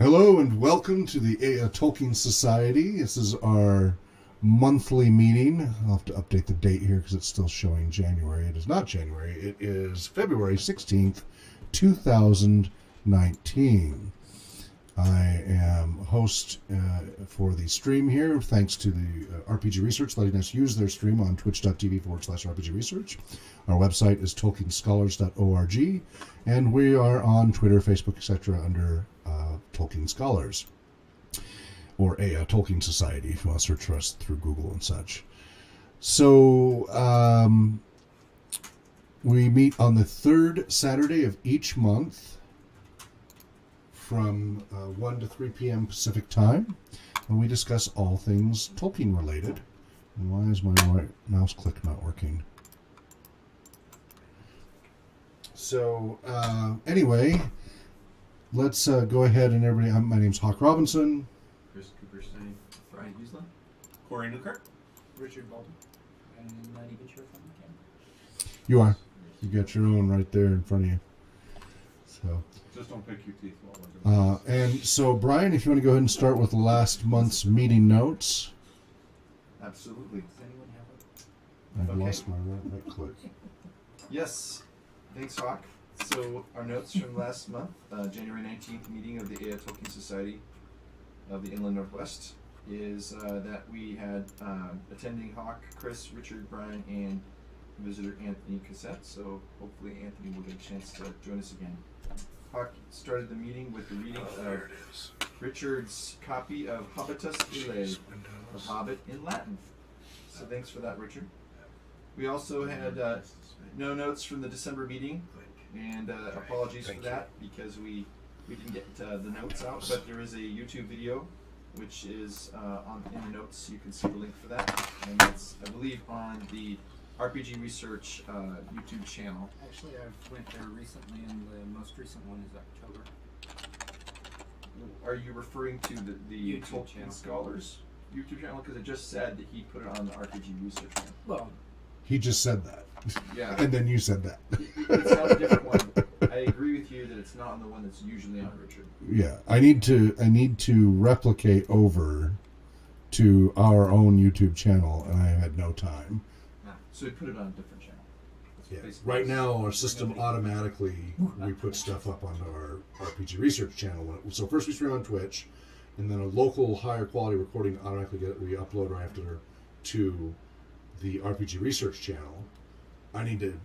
Hello and welcome to the Tolkien Society. This is our monthly meeting. I'll have to update the date here because it's still showing January. It is not January. It is February 16th, 2019. I am host for the stream here, thanks to the RPG Research letting us use their stream on twitch.tv/RPG Research. Our website is tolkienscholars.org, and we are on Twitter, Facebook, etc. under Tolkien Scholars, or a Tolkien Society if you want to search for us through Google and such. So we meet on the third Saturday of each month from 1 to 3 p.m. Pacific time, and we discuss all things Tolkien related. And why is my mouse click not working? So anyway, let's go ahead and everybody. My name's Hawk Robinson. Chris Cooperstein, Brian Huesler, Corey Newkirk, Richard Baldwin. I'm not even sure if I'm on camera. You are. You got your own right there in front of you. So. Just don't pick your teeth while we're doing And so, Brian, if you want to go ahead and start with last month's meeting notes. Absolutely. Does anyone have I've Okay. lost my right click. Yes. Thanks, Hawk. So, our notes from last month, January 19th meeting of the Tolkien Society of the Inland Northwest, is that we had attending Hawk, Chris, Richard, Brian, and visitor Anthony Cassette. So, hopefully Anthony will get a chance to join us again. Hawk started the meeting with the reading of Richard's copy of Hobbitus Ille, The Hobbit in Latin. So thanks for that, Richard. We also had no notes from the December meeting, and apologies for that because we didn't get the notes out, but there is a YouTube video which is in the notes. You can see the link for that, and that's, I believe, on the RPG Research YouTube channel. Actually, I went there recently, and the most recent one is October. Are you referring to the YouTube Tolkien channel. Scholars YouTube channel? Because it just said that he put it on the RPG Research channel. Well, He just said that. Yeah. And then you said that. It's on a different one. I agree with you that it's not on the one that's usually on Richard. Yeah. I need to replicate over to our own YouTube channel, and I had no time. So we put it on a different channel. That's Yeah. basically Right it. now, our system automatically, we put stuff up onto our RPG Research channel. So first we stream on Twitch, and then a local higher quality recording automatically we upload right after to the RPG Research channel. I need to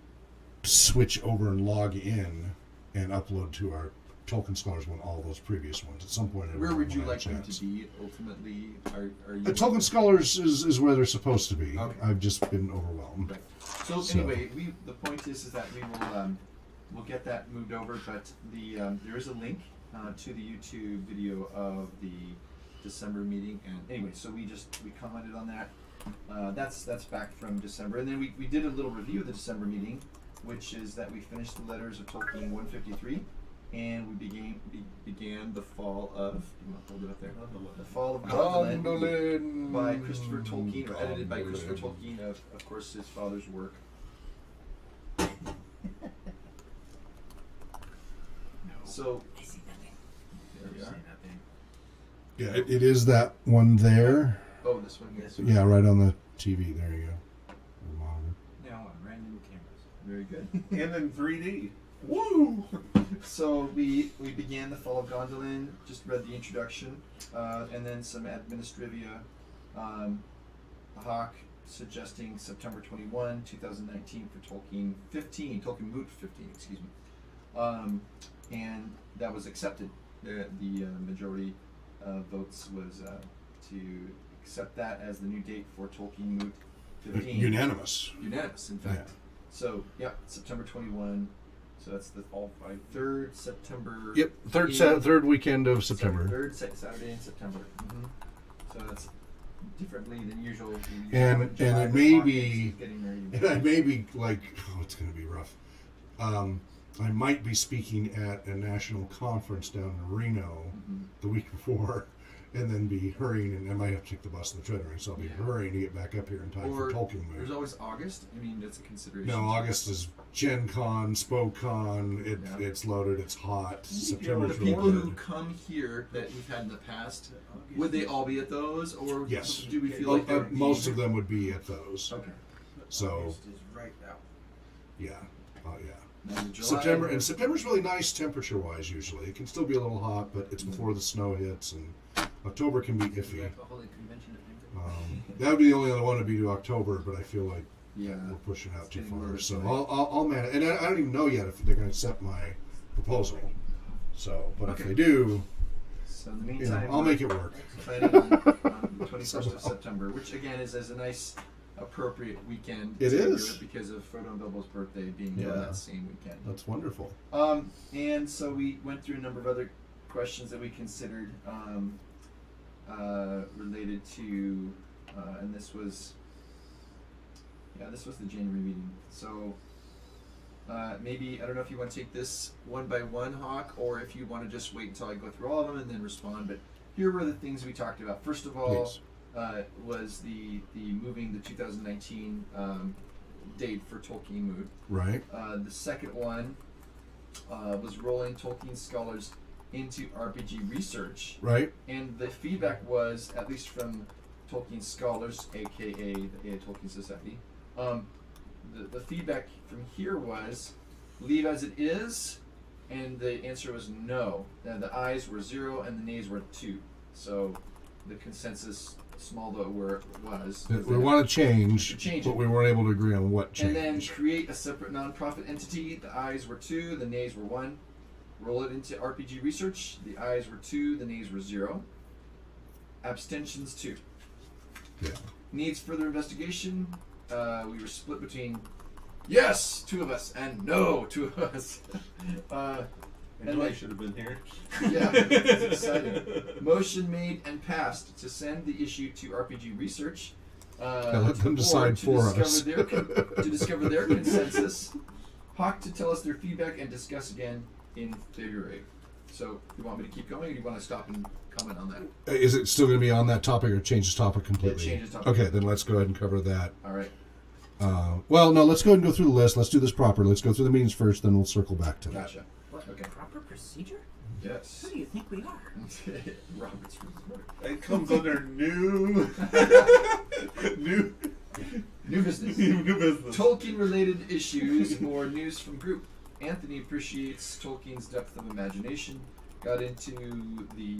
switch over and log in and upload to our Tolkien Scholars one, all those previous ones. At some point, Where would you when I like have a them chance. to be ultimately? Are you? Tolkien Scholars is where they're supposed to be. Okay. I've just been overwhelmed. Right. So anyway, the point is that we will we'll get that moved over, but there is a link to the YouTube video of the December meeting, and anyway, so we commented on that. That's back from December, and then we did a little review of the December meeting, which is that we finished the letters of Tolkien 153, and we began the fall of. Do you want to hold it up there? The Fall of Gondolin by Christopher Tolkien, or edited by Christopher Tolkien, of course his father's work. So I see nothing. there we are. Yeah, it is that one there. Oh, this one here. Yeah, right on the TV. There you go. The monitor. Now on brand new cameras. Very good. And in 3D. Woo! So we began the Fall of Gondolin, just read the introduction, and then some administrivia. Hawk suggesting September 21, 2019 for Tolkien Moot 15, excuse me. And that was accepted. The majority votes was to accept that as the new date for Tolkien Moot 15. Unanimous. Unanimous, in fact. Yeah. So, September 21. So that's the third September. Yep, third weekend of September. Third Saturday in September. Mm-hmm. So that's differently than usual. And it may be, getting married. and I may be like, it's going to be rough. I might be speaking at a national conference down in Reno Mm-hmm. the week before, and then be hurrying, and I might have to take the bus and the train, so I'll be hurrying to get back up here in time for Tolkien There's Mood. always August. I mean, that's a consideration. No, August is Gen Con, SpoCon. It's loaded. It's hot. The September's really people who good. come here that we've had in the past, would they all be at those, or Yes. do we feel like they're Most of them would be at those. Okay. So August is right now. yeah, yeah. Now in July, September's really nice temperature wise. Usually, it can still be a little hot, but it's before the snow hits, and October can be iffy. Alcoholic convention at Vancouver. That would be the only other one would be to October, but I feel like Yeah. we're pushing out too It's far. getting So worse, I'll manage, and I don't even know yet if they're going to accept my proposal. So, but if Okay. they do, So in the you know, meantime, I'll make it work. planning on the 21st of September, which again is a nice, appropriate weekend. It to do is. it because of Frodo and Bilbo's birthday being Yeah. on that same weekend. That's wonderful. And so we went through a number of other questions that we considered related to, and this was the January meeting. So maybe, I don't know if you want to take this one by one, Hawk, or if you want to just wait until I go through all of them and then respond. But here were the things we talked about. First of all, Please. was the moving the 2019 date for Tolkien Mood. Right. The second one was rolling Tolkien scholars into RPG research, Right. and the feedback was, at least from Tolkien scholars, aka the A Tolkien Society, the feedback from here was leave as it is, and the answer was no. Now, the ayes were 0 and the nays were 2. So the consensus, small though it was We that- want to change, Change but it. we weren't able to agree on what change. and then create a separate nonprofit entity. The ayes were 2, the nays were 1. Roll it into RPG research. The ayes were 2, the nays were 0. Abstentions 2. Yeah. Needs further investigation. We were split between yes, 2 of us, and no, 2 of us. I know I should have been here. Yeah, it's exciting. Motion made and passed to send the issue to RPG research. let them decide to for discover us. to discover their consensus. Hawk to tell us their feedback and discuss again in February. So, you want me to keep going, or do you want to stop and comment on that? Is it still going to be on that topic, or change the topic completely? It changes topic. Okay, then let's go ahead and cover that. All right. Well, no, let's go ahead and go through the list. Let's do this properly. Let's go through the meetings first, then we'll circle back to that. Gotcha. What, Okay. proper procedure? Yes. Who do you think we are? Robert's Rules. It comes under new New business. new business. Tolkien-related issues or news from group. Anthony appreciates Tolkien's depth of imagination. Got into the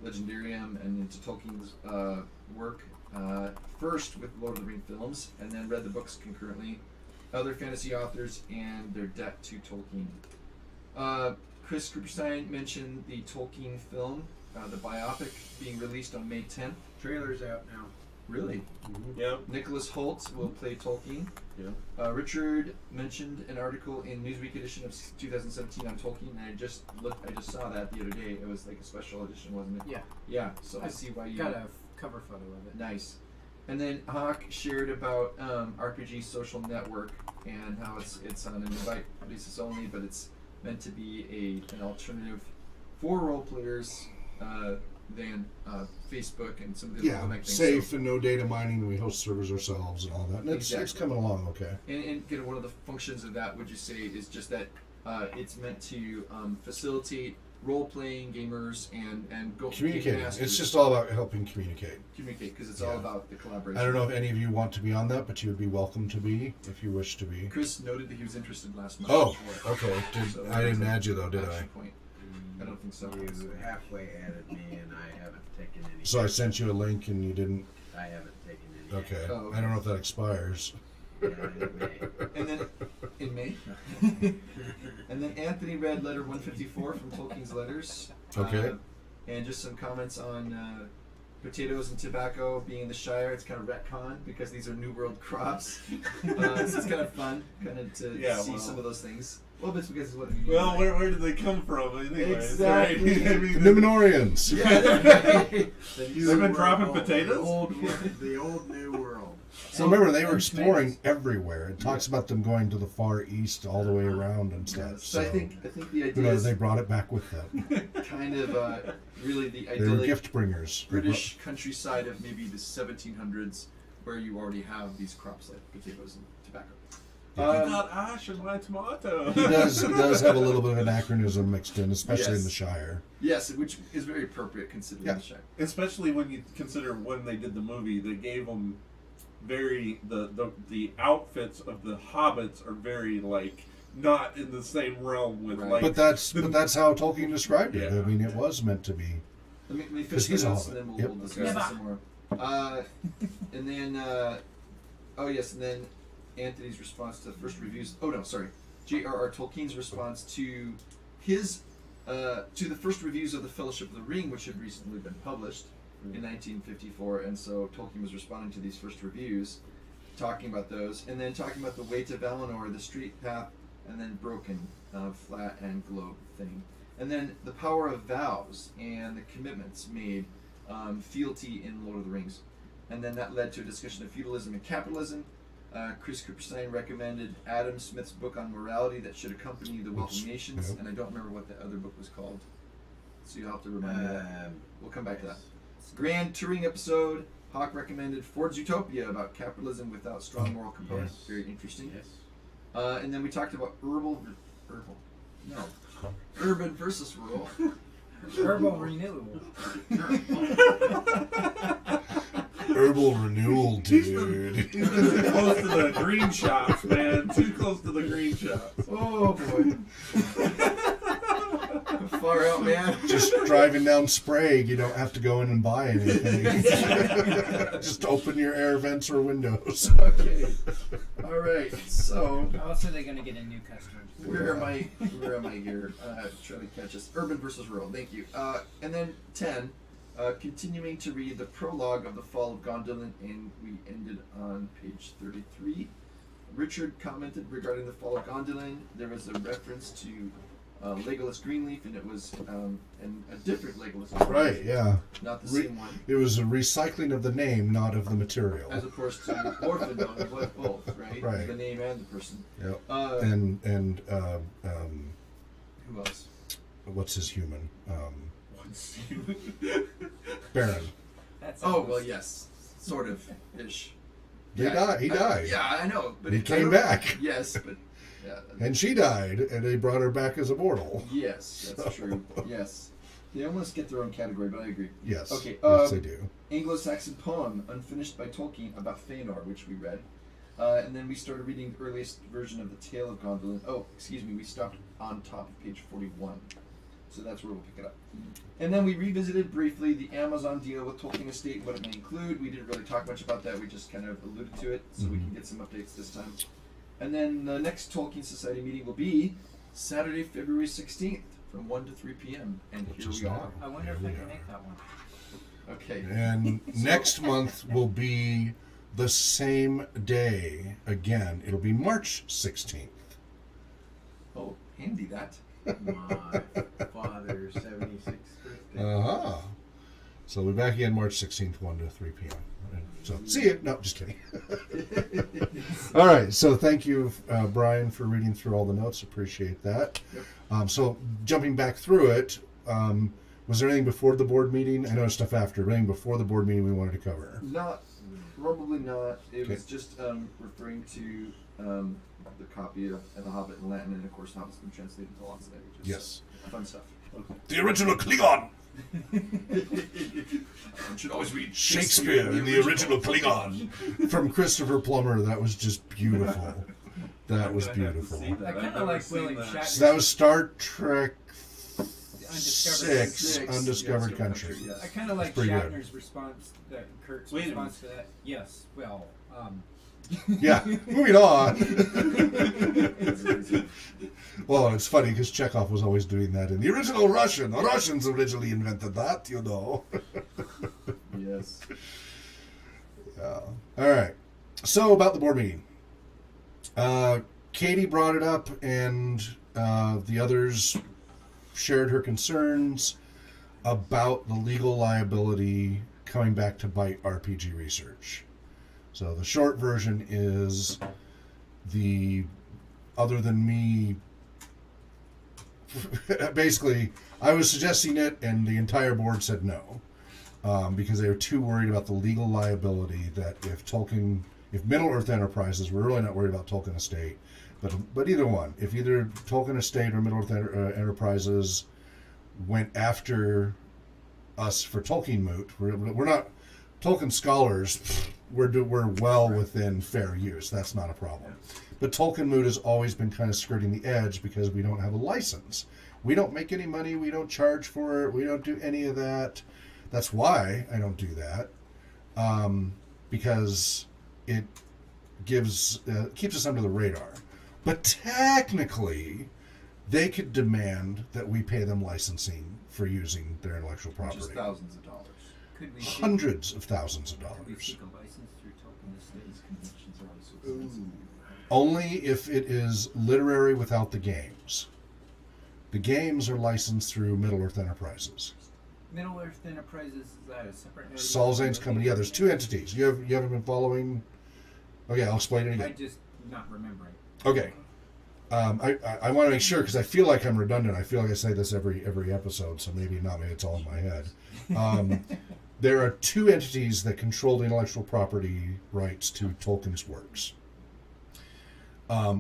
Legendarium and into Tolkien's work first with Lord of the Rings films, and then read the books concurrently. Other fantasy authors and their debt to Tolkien. Chris Kruperstein mentioned the Tolkien film, the biopic, being released on May 10th. Trailer's out now. Really? Yep. Nicholas Holt will play Tolkien. Yeah. Richard mentioned an article in Newsweek edition of 2017 on Tolkien, and I just saw that the other day. It was like a special edition, wasn't it? Yeah. Yeah. So I I've see why you got a cover photo of it. Nice. And then Hawk shared about RPG Social Network and how it's on an invite basis only, but it's meant to be an alternative for role players than Facebook and some of the other Yeah, things. safe So, and no data mining, and we host servers ourselves and all that. And it's Exactly. coming along okay. and you know, one of the functions of that, would you say, is just that it's meant to facilitate role-playing gamers and go Communicating. masters It's just all about helping communicate. communicate, because it's Yeah. all about the collaboration. I don't know if any of you want to be on that, but you would be welcome to be if you wish to be. Chris noted that he was interested last month. Oh, okay. So I didn't that's add you though, did I? action point. I don't think so. You halfway added me, and I haven't taken any. So I sent you a link and you didn't. I haven't taken any. Okay. Oh, okay. I don't know if that expires. Yeah, it may. And then in May, and then Anthony read letter 154 from Tolkien's letters. Okay. And just some comments on potatoes and tobacco being in the Shire. It's kind of retcon because these are New World crops. So it's kind of fun, kind of to see some of those things. Well, it's because of what you Well, where did they come from? Anyways, Exactly. Right? I mean, The Numenoreans. Yeah, The They've new been world, dropping the potatoes? old, the old new world. So remember, they were And exploring tomatoes. everywhere. It talks about them going to the far east, all the way around and stuff. So I think the who idea knows? is They brought it back with them. kind of really the They were idyllic gift bringers. British countryside of maybe the 1700s, where you already have these crops like potatoes and tobacco. You got ash in my tomato. He does have a little bit of anachronism mixed in, especially in Yes. the Shire. Yes, which is very appropriate considering Yeah. the Shire. Especially when you consider when they did the movie, they gave them very the outfits of the hobbits are very like not in the same realm with Right. like. But that's how Tolkien described it. Yeah. I mean, it was meant to be. Let me 'Cause finish he's the a notes and hobbit. then we'll, Yep. we'll discuss this some more. And then, oh yes, and then Anthony's response to the first reviews. Oh no, sorry, J.R.R. Tolkien's response to his to the first reviews of the Fellowship of the Ring, which had recently been published in 1954, and so Tolkien was responding to these first reviews, talking about those, and then talking about the Way to Valinor, the Street Path, and then Broken, flat and globe thing, and then the power of vows and the commitments made, fealty in Lord of the Rings, and then that led to a discussion of feudalism and capitalism. Chris Cooperstein recommended Adam Smith's book on morality that should accompany the Wealth of Nations, Yep. and I don't remember what the other book was called, so you'll have to remind me of that. We'll come back to that. Grand touring episode. Hawk recommended Ford's Utopia about capitalism without strong moral component. Yes. Very interesting. Yes. And then we talked about urban versus rural. Herbal renewal. Herbal renewal, He's dude. been too close to the green shops, man. Too close to the green shops. Oh boy. Far out, man. Just driving down Sprague, you don't have to go in and buy anything. Just open your air vents or windows. Okay. All right. So Also, they're going to get a new customer. where am I here? Trying to catch us. Urban versus rural. Thank you. And then 10. Continuing to read the prologue of The Fall of Gondolin, and we ended on page 33. Richard commented regarding The Fall of Gondolin. There was a reference to Legolas Greenleaf, and it was and a different Legolas Greenleaf. Right, yeah. Not the Re- same one. It was a recycling of the name, not of the material. As opposed to Orphandale, it was both, right? Right. The name and the person. Yep. And who else? What's his human? Baron. That's Oh, well, yes. Sort of ish. He died. Yeah, I know. But He I came don't- back. Yes, but yeah. And she died, and they brought her back as a mortal. Yes, that's true. Yes. They almost get their own category, but I agree. Yes. Okay, Yes, they do. Anglo-Saxon poem, unfinished by Tolkien, about Fëanor, which we read. And then we started reading the earliest version of the Tale of Gondolin. Oh, excuse me, we stopped on top of page 41. So that's where we'll pick it up. And then we revisited briefly the Amazon deal with Tolkien Estate and what it may include. We didn't really talk much about that. We just kind of alluded to it, so we can get some updates this time. And then the next Tolkien Society meeting will be Saturday, February 16th from 1 to 3 p.m. And Which here is we now. are. I wonder if Here I we can are. make that one. Okay. And next month will be the same day again. It'll be March 16th. Oh, handy that. My father's 76th birthday. Uh-huh. So we'll be back again March 16th, 1 to 3 p.m. So see you. No, just kidding. All right. So thank you, Brian, for reading through all the notes. Appreciate that. Yep. So jumping back through it, was there anything before the board meeting? I know stuff after. Anything before the board meeting we wanted to cover? Not, probably not. It Okay. was just referring to the copy of The Hobbit in Latin, and of course, The Hobbit's been translated into lots of languages. Yes. So, fun stuff. The original Klingon. One should always read Shakespeare in the original Klingon. From Christopher Plummer. That was just beautiful. That was I'm gonna have to beautiful. see that. I I've kind of never like seen William that. Shatner. So that was Star Trek Undiscovered 6, Undiscovered Country. Yes. I kind of like pretty good. Shatner's response, Kirk's Wait a response to that. Yes, well, Yeah, moving on. Well, it's funny because Chekhov was always doing that in the original Russian. The Russians originally invented that, you know. Yes. Yeah. All right. So about the board meeting. Katie brought it up, and the others shared her concerns about the legal liability coming back to bite RPG research. So the short version is other than me, basically, I was suggesting it, and the entire board said no, because they were too worried about the legal liability that if Middle-earth Enterprises, we're really not worried about Tolkien Estate, but either one, if either Tolkien Estate or Middle-earth Enterprises went after us for Tolkien moot, we're not Tolkien scholars. We're well within fair use. That's not a problem. But Tolkien moot has always been kind of skirting the edge because we don't have a license. We don't make any money. We don't charge for it. We don't do any of that. That's why I don't do that, because it keeps us under the radar. But technically, they could demand that we pay them licensing for using their intellectual property. Which is thousands of dollars. Could we Hundreds of thousands of Could we dollars. seek a license through Tolkien Estate? Conventions are always so expensive. Only if it is literary without the games. The games are licensed through Middle-earth Enterprises. Middle-earth Enterprises, is that a separate entity? Saul Zane's company. Yeah, there's two entities. You haven't been following. Okay, I'll explain it I again. just not remembering. Okay. I want to make sure because I feel like I'm redundant. I feel like I say this every episode, so maybe not. Maybe it's all in my head. There are two entities that control the intellectual property rights to Tolkien's works.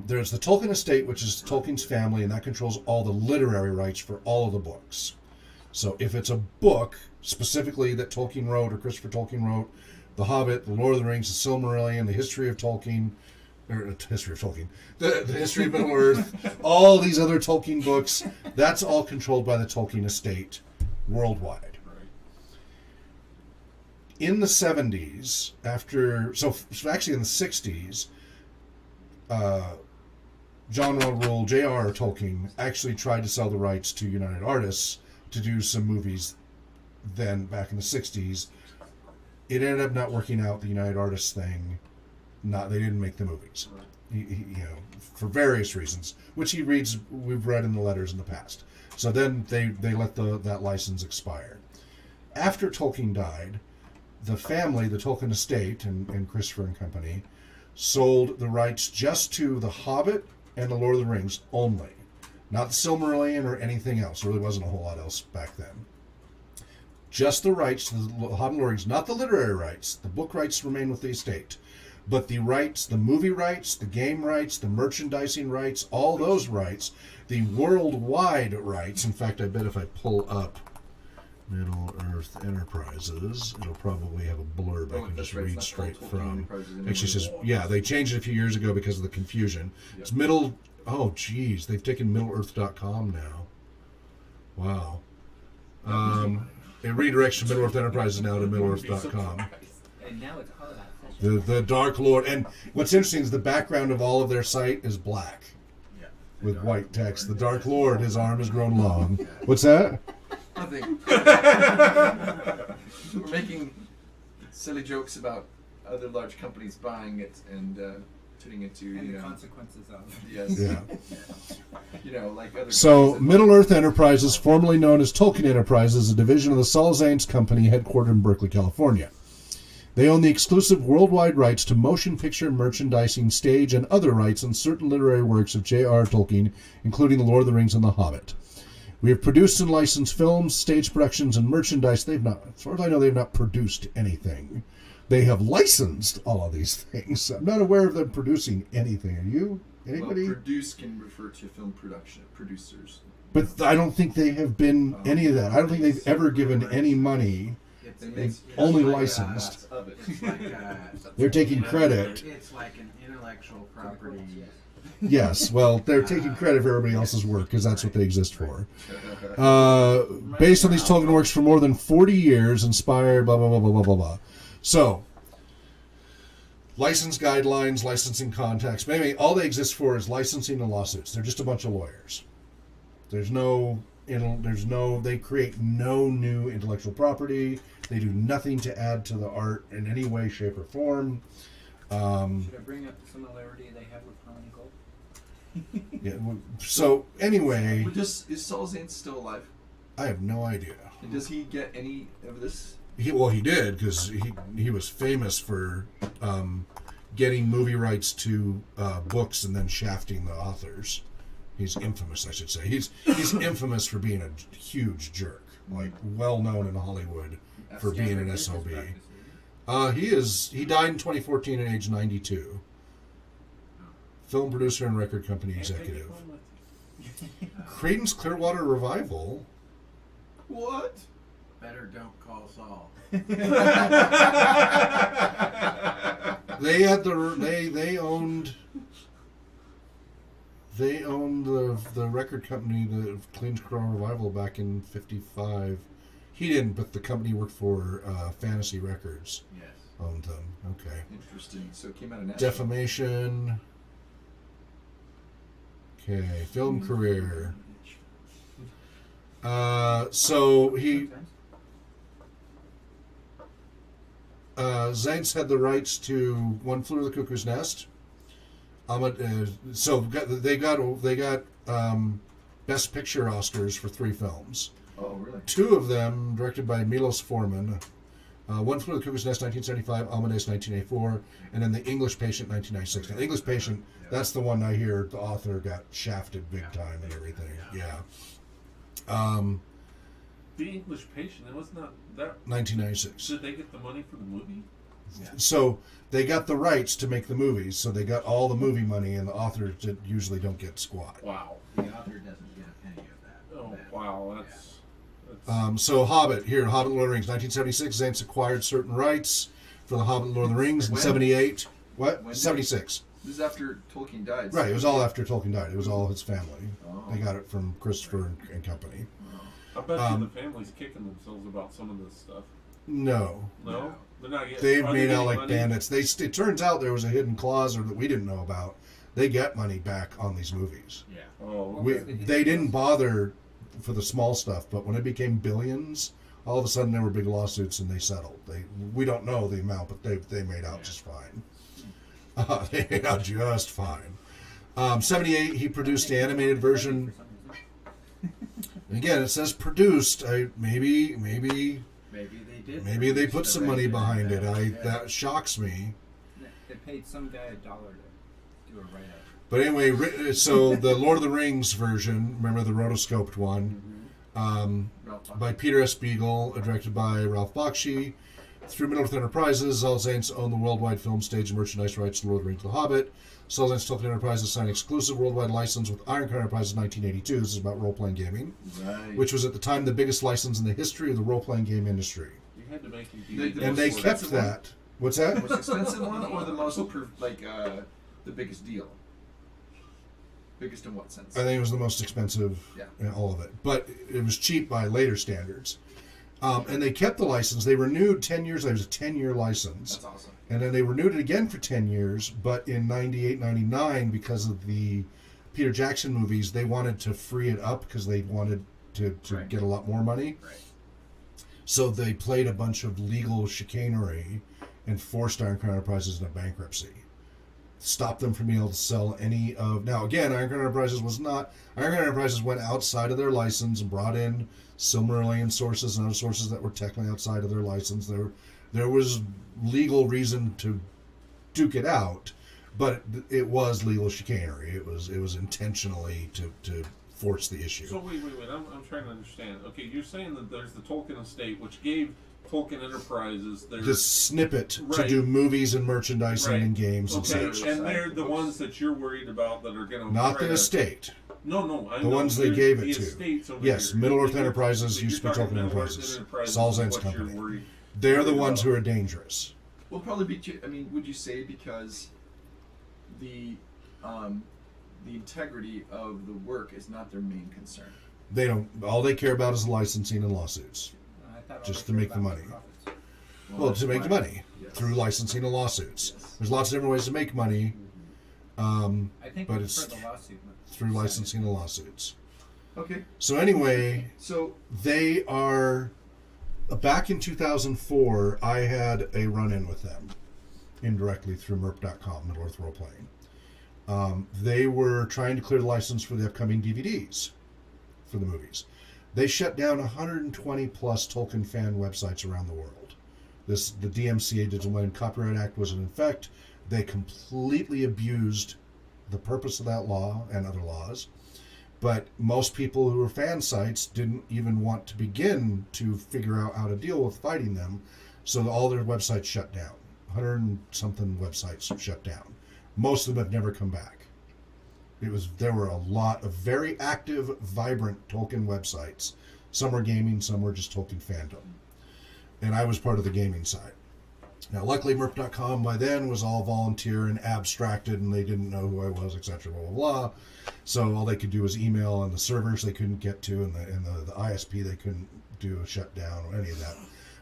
There's the Tolkien Estate, which is Tolkien's family, and that controls all the literary rights for all of the books. So if it's a book specifically that Tolkien wrote or Christopher Tolkien wrote, The Hobbit, The Lord of the Rings, The Silmarillion, The History of Tolkien, the History of Middle Earth, all these other Tolkien books, that's all controlled by the Tolkien Estate worldwide. In the 70s, so actually in the 60s, John Ronald Reuel, J.R.R. Tolkien, actually tried to sell the rights to United Artists to do some movies then, back in the 60s. It ended up not working out, the United Artists thing. They didn't make the movies. For various reasons, which we've read in the letters in the past. So then they let that license expire. After Tolkien died, the family, the Tolkien Estate and Christopher and Company, sold the rights just to The Hobbit and The Lord of the Rings only. Not the Silmarillion or anything else. There really wasn't a whole lot else back then. Just the rights to The Hobbit and Lord of the Rings, not the literary rights. The book rights remain with the estate. But the rights, the movie rights, the game rights, the merchandising rights, all those rights, the worldwide rights. In fact, I bet if I pull up Middle-earth Enterprises, it'll probably have a blurb I can just read straight from. Actually, it says, they changed it a few years ago because of the confusion. Yep. It's oh, geez, they've taken Middle-earth.com now. Wow. It redirects from Middle-earth Enterprises now to Middle-earth.com. And now it's all about the Dark Lord. And what's interesting is the background of all of their site is black with white text. The Dark Lord, his arm has grown long. What's that? Nothing. We're making silly jokes about other large companies buying it and turning it to the consequences of yes. Yeah. Like other. So Middle-earth Enterprises, formerly known as Tolkien Enterprises, is a division of the Saul Zane's company headquartered in Berkeley, California. They own the exclusive worldwide rights to motion picture, merchandising, stage, and other rights in certain literary works of J.R.R. Tolkien, including The Lord of the Rings and The Hobbit. We have produced and licensed films, stage productions, and merchandise. As far as I know, they've not produced anything. They have licensed all of these things. I'm not aware of them producing anything. Are you? Anybody? Well, produce can refer to film producers. But I don't think they have been any of that. I don't think they've ever given any money. They've only licensed. They're taking credit. It's like an intellectual property. Yes, well, they're taking credit for everybody else's work because that's what they exist for. Based on these Tolkien works for more than 40 years, inspired, blah, blah, blah, blah, blah, blah, blah. So, license guidelines, licensing contacts. Maybe all they exist for is licensing and lawsuits. They're just a bunch of lawyers. They create no new intellectual property. They do nothing to add to the art in any way, shape, or form. Should I bring up the similarity they have with Harmony Gold? Yeah. So anyway, Is Saul Zane still alive? I have no idea. And does he get any of this? He did, because he was famous for getting movie rights to books and then shafting the authors. He's infamous, I should say. He's infamous for being a huge jerk, like well known in Hollywood for being an SOB. He died in 2014 at age 92. Film producer and record company executive. Creedence Clearwater Revival. What? Better don't call Saul. They had they owned the record company, the Creedence Clearwater Revival, back in '55. He didn't, but the company worked for Fantasy Records. Yes. Owned them. Okay. Interesting. So it came out of Nashville. Defamation. Okay. Film career. So he Zaentz had the rights to One Flew Over the Cuckoo's Nest. So they got Best Picture Oscars for 3 films. Oh, really? 2 of them directed by Milos Forman. One Flew Over the Cuckoo's Nest, 1975, Amadeus, 1984, and then The English Patient, 1996. Now, The English Patient, that's the one I hear the author got shafted big time and everything. Yeah. The English Patient, it was not that. 1996. Did they get the money for the movie? So they got the rights to make the movies, so they got all the movie money, and the authors usually don't get squat. Wow. The author doesn't get a penny of that. Oh, wow. That's So Hobbit, here, Hobbit and Lord of the Rings, 1976, Zaentz acquired certain rights for the Hobbit and Lord of the Rings in When? 78. What? When? 76. This is after Tolkien died. Right, it was all after Tolkien died. It was all his family. Oh. They got it from Christopher and company. I bet you the family's kicking themselves about some of this stuff. No. No? They're not getting. They've are they made out getting like money? bandits. It turns out there was a hidden clause or that we didn't know about. They get money back on these movies. Yeah. Oh, They didn't bother for the small stuff, but when it became billions, all of a sudden there were big lawsuits and they settled. We don't know the amount, but they made out just fine. They made out just fine. 78, he produced the animated version. Again, it says produced. Maybe Maybe they did. they produce put the some money regular behind it. version. That shocks me. They paid some guy $1 to do a write-up. But anyway, so the Lord of the Rings version, remember the rotoscoped one, by Peter S. Beagle, directed by Ralph Bakshi. Through Middle-earth Enterprises, Zaentz owned the worldwide film, stage, and merchandise rights to Lord of the Rings and The Hobbit. Zaentz Tolkien Enterprises signed exclusive worldwide license with Ironclad Enterprises in 1982. This is about role-playing gaming, Right. which was at the time the biggest license in the history of the role-playing game industry. You had to make The And most they kept expensive one? that. What's The that? most expensive one or the most the biggest deal? Biggest in what sense? I think it was the most expensive in all of it. But it was cheap by later standards. And they kept the license. They renewed 10 years. It was a 10-year license. That's awesome. And then they renewed it again for 10 years. But in 98, 99, because of the Peter Jackson movies, they wanted to free it up because they wanted to Right. get a lot more money. Right. So they played a bunch of legal chicanery and forced Ironclad Enterprises into bankruptcy. Stopped them from being able to sell any of... Now, again, Ironclad Enterprises was not... Ironclad Enterprises went outside of their license and brought in Silmarillion sources and other sources that were technically outside of their license. There was legal reason to duke it out, but it was legal chicanery. It was intentionally to force the issue. So wait. I'm trying to understand. Okay, you're saying that there's the Tolkien Estate, which gave Tolkien Enterprises their The snippet to Right. do movies and merchandising Right. and games and okay, such. and they're the ones that you're worried about that are going to Not the estate. No, I The know. ones they There's gave the it to. estates over Yes, here. Middle Earth You're- Enterprises you're used to be talking Tolkien Middle Earth Enterprises. is Saul what Zaentz you're company. worried- They're the worried ones about. who are dangerous. Well, probably be. I mean, would you say because the integrity of the work is not their main concern? They don't. All they care about is licensing and lawsuits. I thought all Just they to cared make the about was money. profits. Well, that's to make the why- money Yes. through licensing and lawsuits. Yes. There's lots of different ways to make money I think But we it's prefer the lawsuit. through licensing and lawsuits. Okay. So anyway, So they are. Back in 2004, I had a run-in with them indirectly through Merp.com, Middle Earth Role Playing. They were trying to clear the license for the upcoming DVDs for the movies. They shut down 120 plus Tolkien fan websites around the world. The DMCA, Digital Millennium Copyright Act, was in effect. They completely abused the purpose of that law and other laws. But most people who were fan sites didn't even want to begin to figure out how to deal with fighting them. So all their websites shut down. 100 and something websites shut down. Most of them have never come back. There were a lot of very active, vibrant Tolkien websites. Some were gaming, some were just Tolkien fandom. And I was part of the gaming side. Now, luckily, Merp.com by then was all volunteer and abstracted, and they didn't know who I was, etc., blah, blah, blah. So all they could do was email, and the servers they couldn't get to, and the ISP they couldn't do a shutdown or any of that.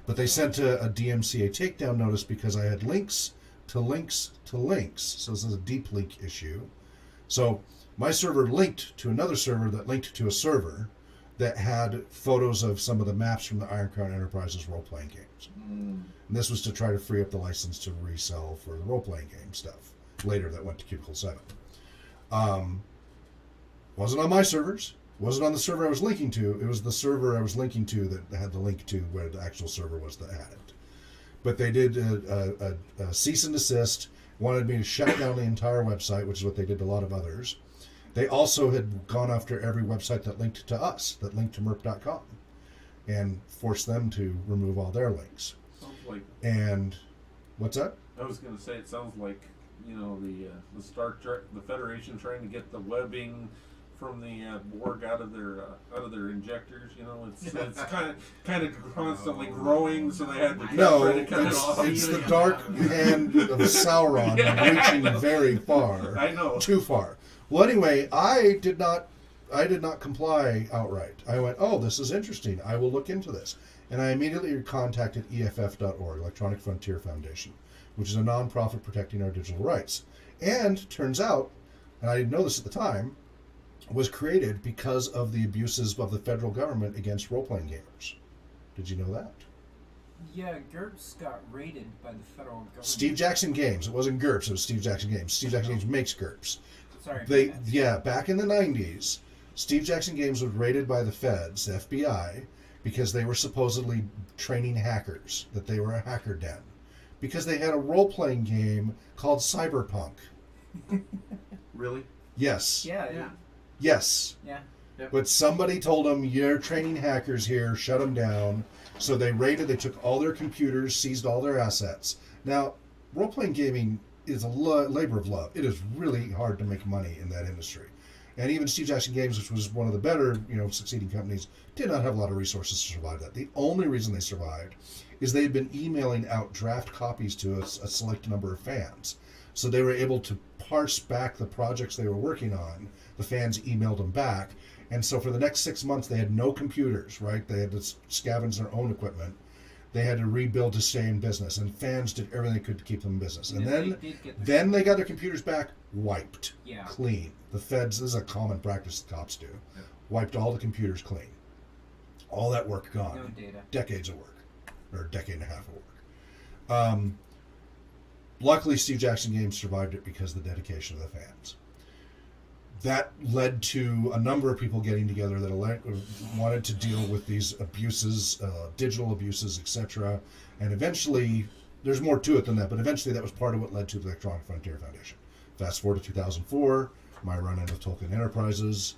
But they sent a DMCA takedown notice because I had links to links to links. So this is a deep link issue. So my server linked to another server that linked to a server that had photos of some of the maps from the Iron Crown Enterprises role-playing games. And this was to try to free up the license to resell for the role-playing game stuff. Later, that went to Cubicle 7. Wasn't on my servers. Wasn't on the server I was linking to. It was the server I was linking to that had the link to where the actual server was that had it. But they did a cease and desist, wanted me to shut down the entire website, which is what they did to a lot of others. They also had gone after every website that linked to us, that linked to Merp.com, and forced them to remove all their links. Sounds like. And what's that? I was going to say it sounds like, you know, the Star Trek, the Federation trying to get the webbing from the Borg out of their injectors. You know, it's kind of constantly growing, so they had to try to cut it off. It's the dark hand of Sauron reaching very far. I know. Too far. Well, anyway, I did not comply outright. I went, oh, this is interesting. I will look into this. And I immediately contacted EFF.org, Electronic Frontier Foundation, which is a nonprofit protecting our digital rights. And turns out, and I didn't know this at the time, was created because of the abuses of the federal government against role-playing gamers. Did you know that? Yeah, GURPS got raided by the federal government. Steve Jackson Games. It wasn't GURPS, it was Steve Jackson Games. Steve Jackson Games makes GURPS. Sorry. Back in the 90s, Steve Jackson Games was raided by the feds, the FBI, because they were supposedly training hackers, that they were a hacker den. Because they had a role-playing game called Cyberpunk. Really? Yes. Yeah. Yes. Yeah. Yep. But somebody told them, you're training hackers here, shut them down. So they raided, they took all their computers, seized all their assets. Now, role-playing gaming is a labor of love. It is really hard to make money in that industry. And even Steve Jackson Games, which was one of the better, succeeding companies, did not have a lot of resources to survive that. The only reason they survived is they had been emailing out draft copies to a select number of fans. So they were able to parse back the projects they were working on. The fans emailed them back. And so for the next 6 months, they had no computers, right? They had to scavenge their own equipment. They had to rebuild to stay in business. And fans did everything they could to keep them in business. And then they got their computers back, wiped, clean. The feds, this is a common practice the cops do, wiped all the computers clean. All that work gone. No data. Decades of work, or a decade and a half of work. Luckily, Steve Jackson Games survived it because of the dedication of the fans. That led to a number of people getting together that wanted to deal with these abuses, digital abuses, etc. And eventually, there's more to it than that, but eventually that was part of what led to the Electronic Frontier Foundation. Fast forward to 2004, my run-in with Tolkien Enterprises,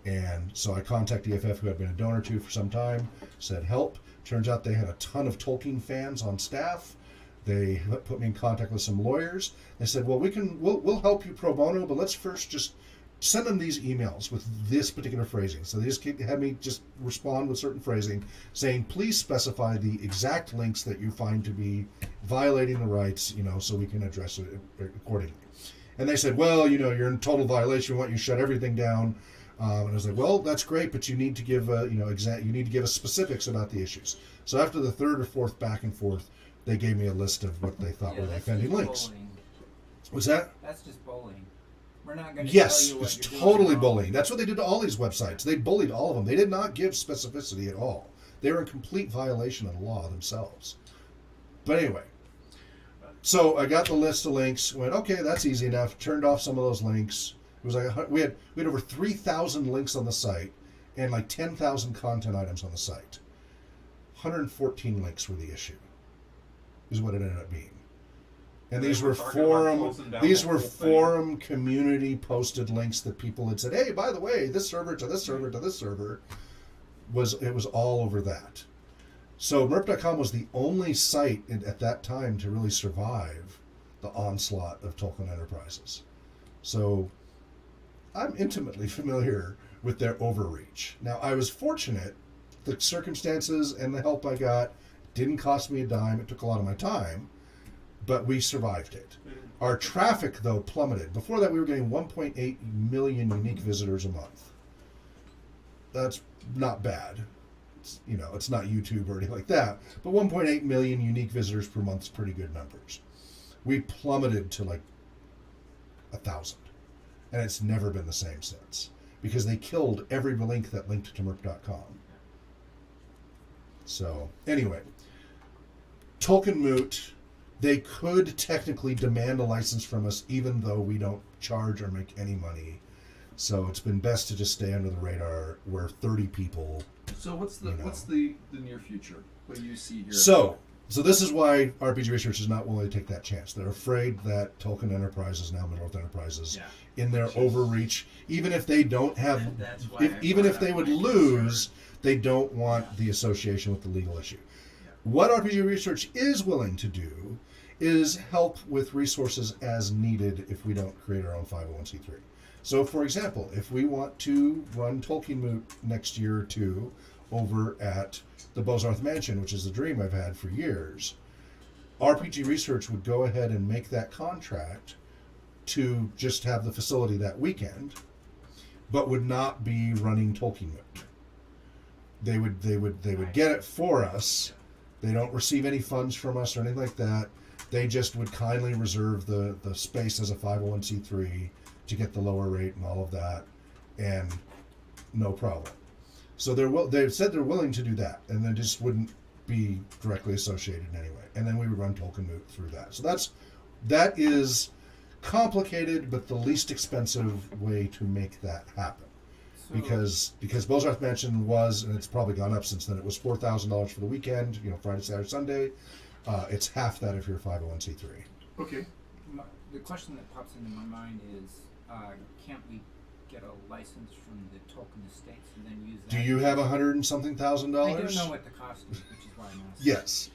and so I contacted EFF, who had been a donor to for some time, said help. Turns out they had a ton of Tolkien fans on staff. They put me in contact with some lawyers. They said, well, we'll help you pro bono, but let's first just send them these emails with this particular phrasing. So they just had me just respond with certain phrasing, saying, please specify the exact links that you find to be violating the rights, so we can address it accordingly. And they said, well, you're in total violation. We want you to shut everything down. And I was like, well, that's great, but you need to give, you need to give us specifics about the issues. So after the third or fourth back and forth, they gave me a list of what they thought were the offending links. Bullying. Was that? That's just bullying. We're not going to Yes, tell you what it's you're totally doing wrong. bullying. That's what they did to all these websites. They bullied all of them. They did not give specificity at all. They were in complete violation of the law themselves. But anyway, so I got the list of links. Went, okay, that's easy enough. Turned off some of those links. It was like we had over 3,000 links on the site, and like 10,000 content items on the site. 114 links were the issue, is what it ended up being. And these were forum community posted links that people had said, hey, by the way, this server to this server to this server, it was all over that. So merp.com was the only site at that time to really survive the onslaught of Tolkien Enterprises. So I'm intimately familiar with their overreach. Now, I was fortunate. The circumstances and the help I got didn't cost me a dime. It took a lot of my time, but we survived it. Our traffic, though, plummeted. Before that, we were getting 1.8 million unique visitors a month. That's not bad. It's not YouTube or anything like that, but 1.8 million unique visitors per month is pretty good numbers. We plummeted to like 1,000, and it's never been the same since, because they killed every link that linked to merp.com. So, anyway, Tolkien Moot, they could technically demand a license from us even though we don't charge or make any money. So it's been best to just stay under the radar. We're 30 people. So what's the near future? What do you see here? So this is why RPG Research is not willing to take that chance. They're afraid that Tolkien Enterprises, now Middle-earth Enterprises, in their overreach, even if they don't have, even if they would lose, they don't want the association with the legal issue. What RPG Research is willing to do is help with resources as needed if we don't create our own 501c3. So, for example, if we want to run Tolkien Moot next year or two over at the Bozarth Mansion, which is the dream I've had for years, RPG Research would go ahead and make that contract to just have the facility that weekend, but would not be running Tolkien Moot. They would get it for us. They don't receive any funds from us or anything like that. They just would kindly reserve the space as a 501c3 to get the lower rate and all of that, and no problem. So they've said they're willing to do that, and they just wouldn't be directly associated in any way. And then we would run Tolkien Moot through that. So that is complicated, but the least expensive way to make that happen. So, because Bozarth Mansion was, and it's probably gone up since then, it was $4,000 for the weekend, Friday, Saturday, Sunday. It's half that if you're a 501c3. Okay. The question that pops into my mind is, can't we get a license from the Tolkien Estate and then use that? Do you have $100 and something thousand? I don't know what the cost is, which is why I'm asking. Yes.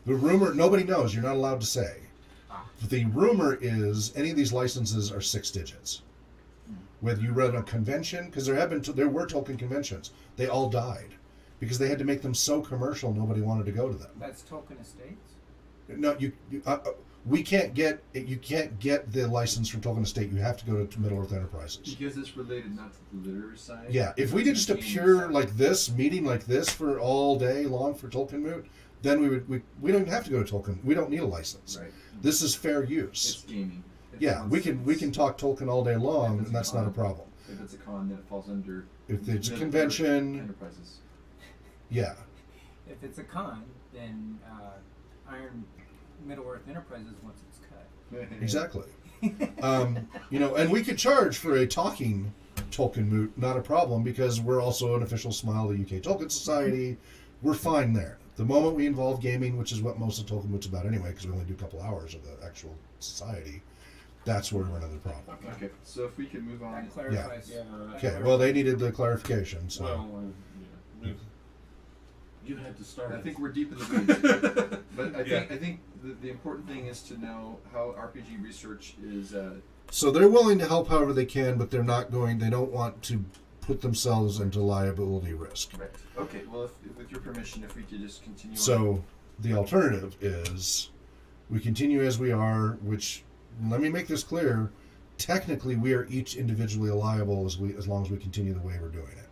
The rumor, nobody knows. You're not allowed to say. The rumor is any of these licenses are 6 digits. Whether you run a convention, because there were Tolkien conventions, they all died because they had to make them so commercial nobody wanted to go to them. That's Tolkien Estates? No, you can't get the license from Tolkien Estate. You have to go to Middle-earth Enterprises. Because it's related not to the literary side? Yeah, if we did just a pure meeting like this for all day long for Tolkien Moot, then we don't even have to go to Tolkien. We don't need a license. Right. This is fair use. It's gaming. We can talk Tolkien all day long, and that's not a problem. If it's a con, then it falls under. If it's a convention, Enterprises. Yeah. If it's a con, then Middle-earth Enterprises wants its cut. Exactly. And we could charge for a talking Tolkien Moot, not a problem, because we're also an official Smial, the UK Tolkien Society. We're fine there. The moment we involve gaming, which is what most of Tolkien Moot's about anyway, because we only do a couple hours of the actual society, that's where we're another problem. Okay, so if we can move on. That clarifies. Yeah. Okay, well, they needed the clarification, so. You had to start. I think we're deep in the weeds. But I think the important thing is to know how RPG Research is. So they're willing to help however they can, but they don't want to put themselves into liability risk. Right. Okay, well, with your permission, if we could just continue So the alternative is we continue as we are, which, let me make this clear, technically we are each individually liable as long as we continue the way we're doing it.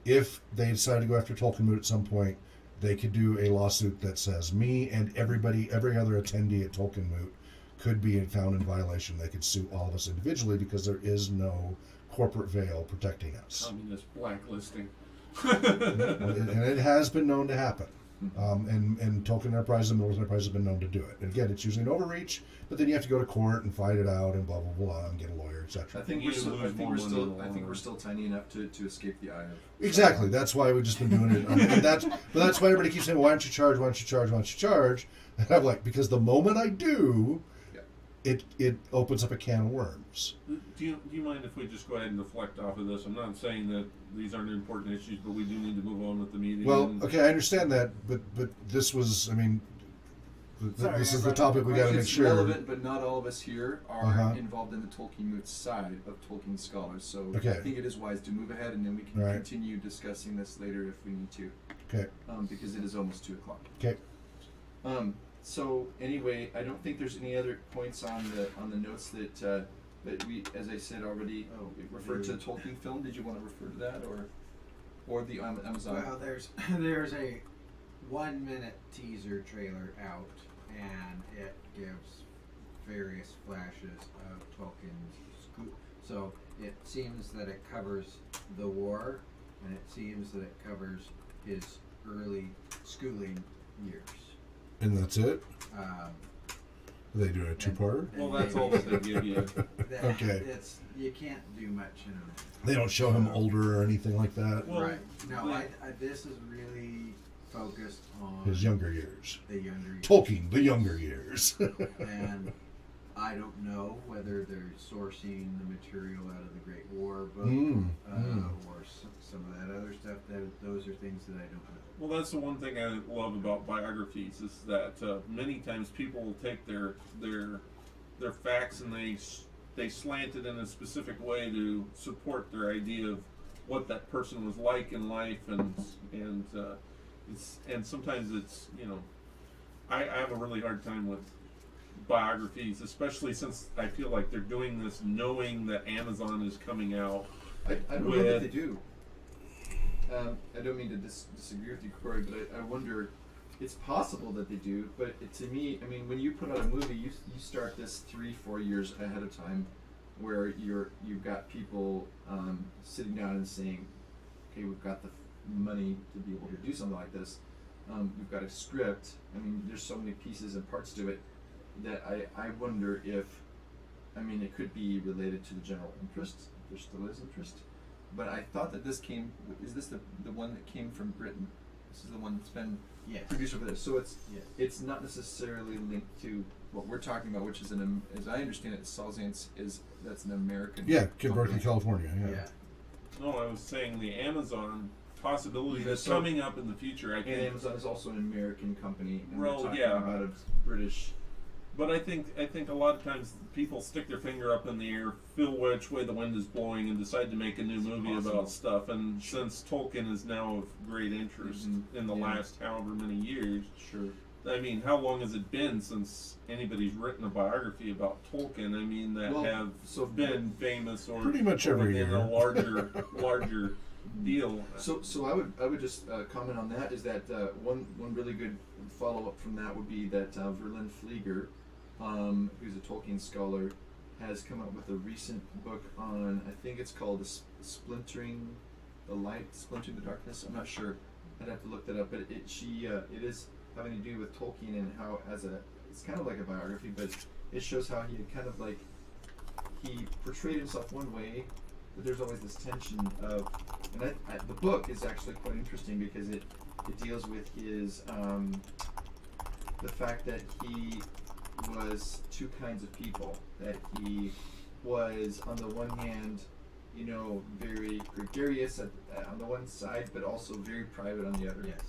If they decide to go after Tolkien Moot at some point, they could do a lawsuit that says me and every other attendee at Tolkien Moot could be found in violation. They could sue all of us individually because there is no corporate veil protecting us. Communist blacklisting. And it has been known to happen. And Tolkien Enterprise and Middle Enterprise have been known to do it. And again, it's usually an overreach, but then you have to go to court and fight it out and blah blah blah and get a lawyer, etc. I think You we're still. lose I think more we're money still. in the I long think we're run. still tiny enough to escape the eye of. Exactly. That's why we've just been doing it. And that's why everybody keeps saying, "Why don't you charge? Why don't you charge? Why don't you charge?" And I'm like, because the moment I do, it opens up a can of worms. Do you mind if we just go ahead and deflect off of this? I'm not saying that these aren't important issues, but we do need to move on with the meeting. Well, and- okay, I understand that, but this was, I mean, Sorry, this I is the brought topic up we the got to make It's sure. relevant, but not all of us here are Uh-huh. involved in the Tolkien Moot side of Tolkien scholars. So Okay. I think it is wise to move ahead, and then we can Right. continue discussing this later if we need to, Okay. because it is almost 2:00. Okay. So anyway, I don't think there's any other points on the notes that we, as I said already, referred to the Tolkien film. Did you want to refer to that or the Amazon? Well, there's a 1-minute teaser trailer out, and it gives various flashes of Tolkien's school. So it seems that it covers the war, and it seems that it covers his early schooling years. And that's it? Um, They do a two-parter? Well, that's all that they give you. that Okay. you can't do much in a minute. They don't show him older or anything like that? Well, Right. No, like- this is really focused on His younger years. the younger years. Tolkien, the younger years. And I don't know whether they're sourcing the material out of the Great War book or some of that other stuff. Those are things that I don't know. Well, that's the one thing I love about biographies is that many times people will take their facts and they slant it in a specific way to support their idea of what that person was like in life, and sometimes it's I have a really hard time with biographies, especially since I feel like they're doing this knowing that Amazon is coming out. I don't know that they do. I don't mean to disagree with you, Corey, but I wonder. It's possible that they do, but to me, I mean, when you put out a movie, you start this 3-4 years ahead of time, where you've got people sitting down and saying, okay, we've got the money to be able to do something like this. We've got a script. I mean, there's so many pieces and parts to it that I wonder if, I mean, it could be related to the general interest. There still is interest. But I thought that is this the one that came from Britain? This is the one that's been Yes. produced over there. So Yes. it's not necessarily linked to what we're talking about, which is as I understand it, Salzance that's an American. Yeah, Kid Berkeley, company. California. Yeah. Yeah. No, I was saying the Amazon possibility Yeah, that's so- coming up in the future. I And think. Amazon is also an American company, and Well, we're talking yeah. about a British. But I think a lot of times people stick their finger up in the air, feel which way the wind is blowing, and decide to make a new movie possible. about stuff. And since Tolkien is now of great interest in the Yeah. last however many years, Sure. I mean, how long has it been since anybody's written a biography about Tolkien? I mean, that Well, have so- been famous or Pretty much or every in year. a larger deal. So I would just comment on that is that one really good follow up from that would be that Verlin Flieger, who's a Tolkien scholar, has come up with a recent book on, I think it's called Splintering the Darkness. I'm not sure. I'd have to look that up. But it is having to do with Tolkien and how it's kind of like a biography, but it shows how he kind of like he portrayed himself one way, but there's always this tension of, and the book is actually quite interesting because it deals with his the fact that he was two kinds of people. That he was on the one hand, very gregarious on the one side, but also very private on the other. Yes.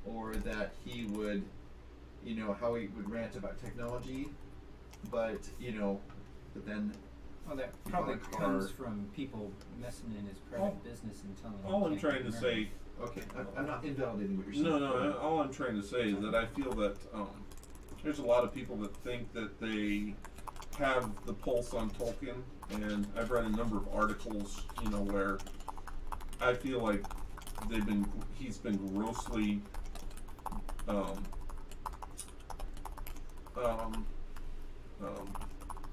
Or that he would, how he would rant about technology, but then. Well, that You probably buy a car. comes from people messing in his private business and telling him. All he I'm can't trying to get say, Okay, I'm not invalidating what you're saying. no, all I'm trying to say is that I feel that there's a lot of people that think that they have the pulse on Tolkien, and I've read a number of articles, where I feel like he's been grossly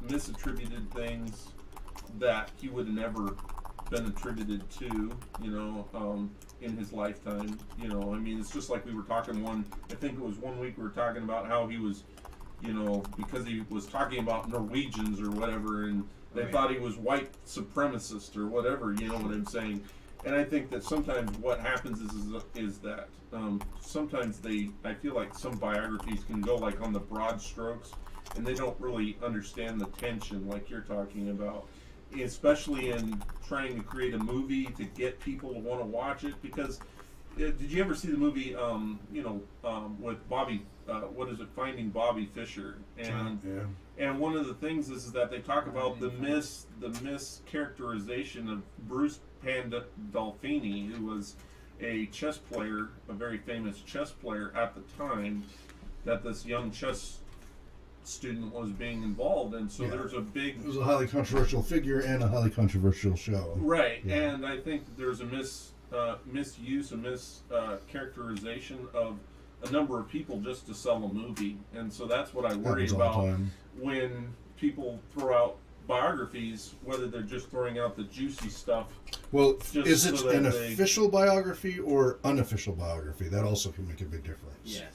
misattributed things that he would have never been attributed to, in his lifetime. You know, I mean, it's just like we were talking I think it was one week we were talking about how he was, you know, because he was talking about Norwegians or whatever, and they thought he was white supremacist or whatever, you know what I'm saying? And I think that sometimes what happens is that sometimes I feel like some biographies can go like on the broad strokes, and they don't really understand the tension like you're talking about, especially in trying to create a movie to get people to want to watch it. Because did you ever see the movie, with Bobby, Finding Bobby Fisher? And Yeah. and one of the things is that they talk about the mischaracterization of Bruce Pandolfini, who was a chess player, a very famous chess player at the time, that this young chess student was being involved in. So Yeah. there's a big... It was a highly controversial figure and a highly controversial show. Right, Yeah. and I think there's a misuse, a mischaracterization of a number of people just to sell a movie. And so that's what I worry Happens all the about time. when people throw out biographies, whether they're just throwing out the juicy stuff. Well, Just is it so that an they- official biography or unofficial biography? That also can make a big difference. Yes.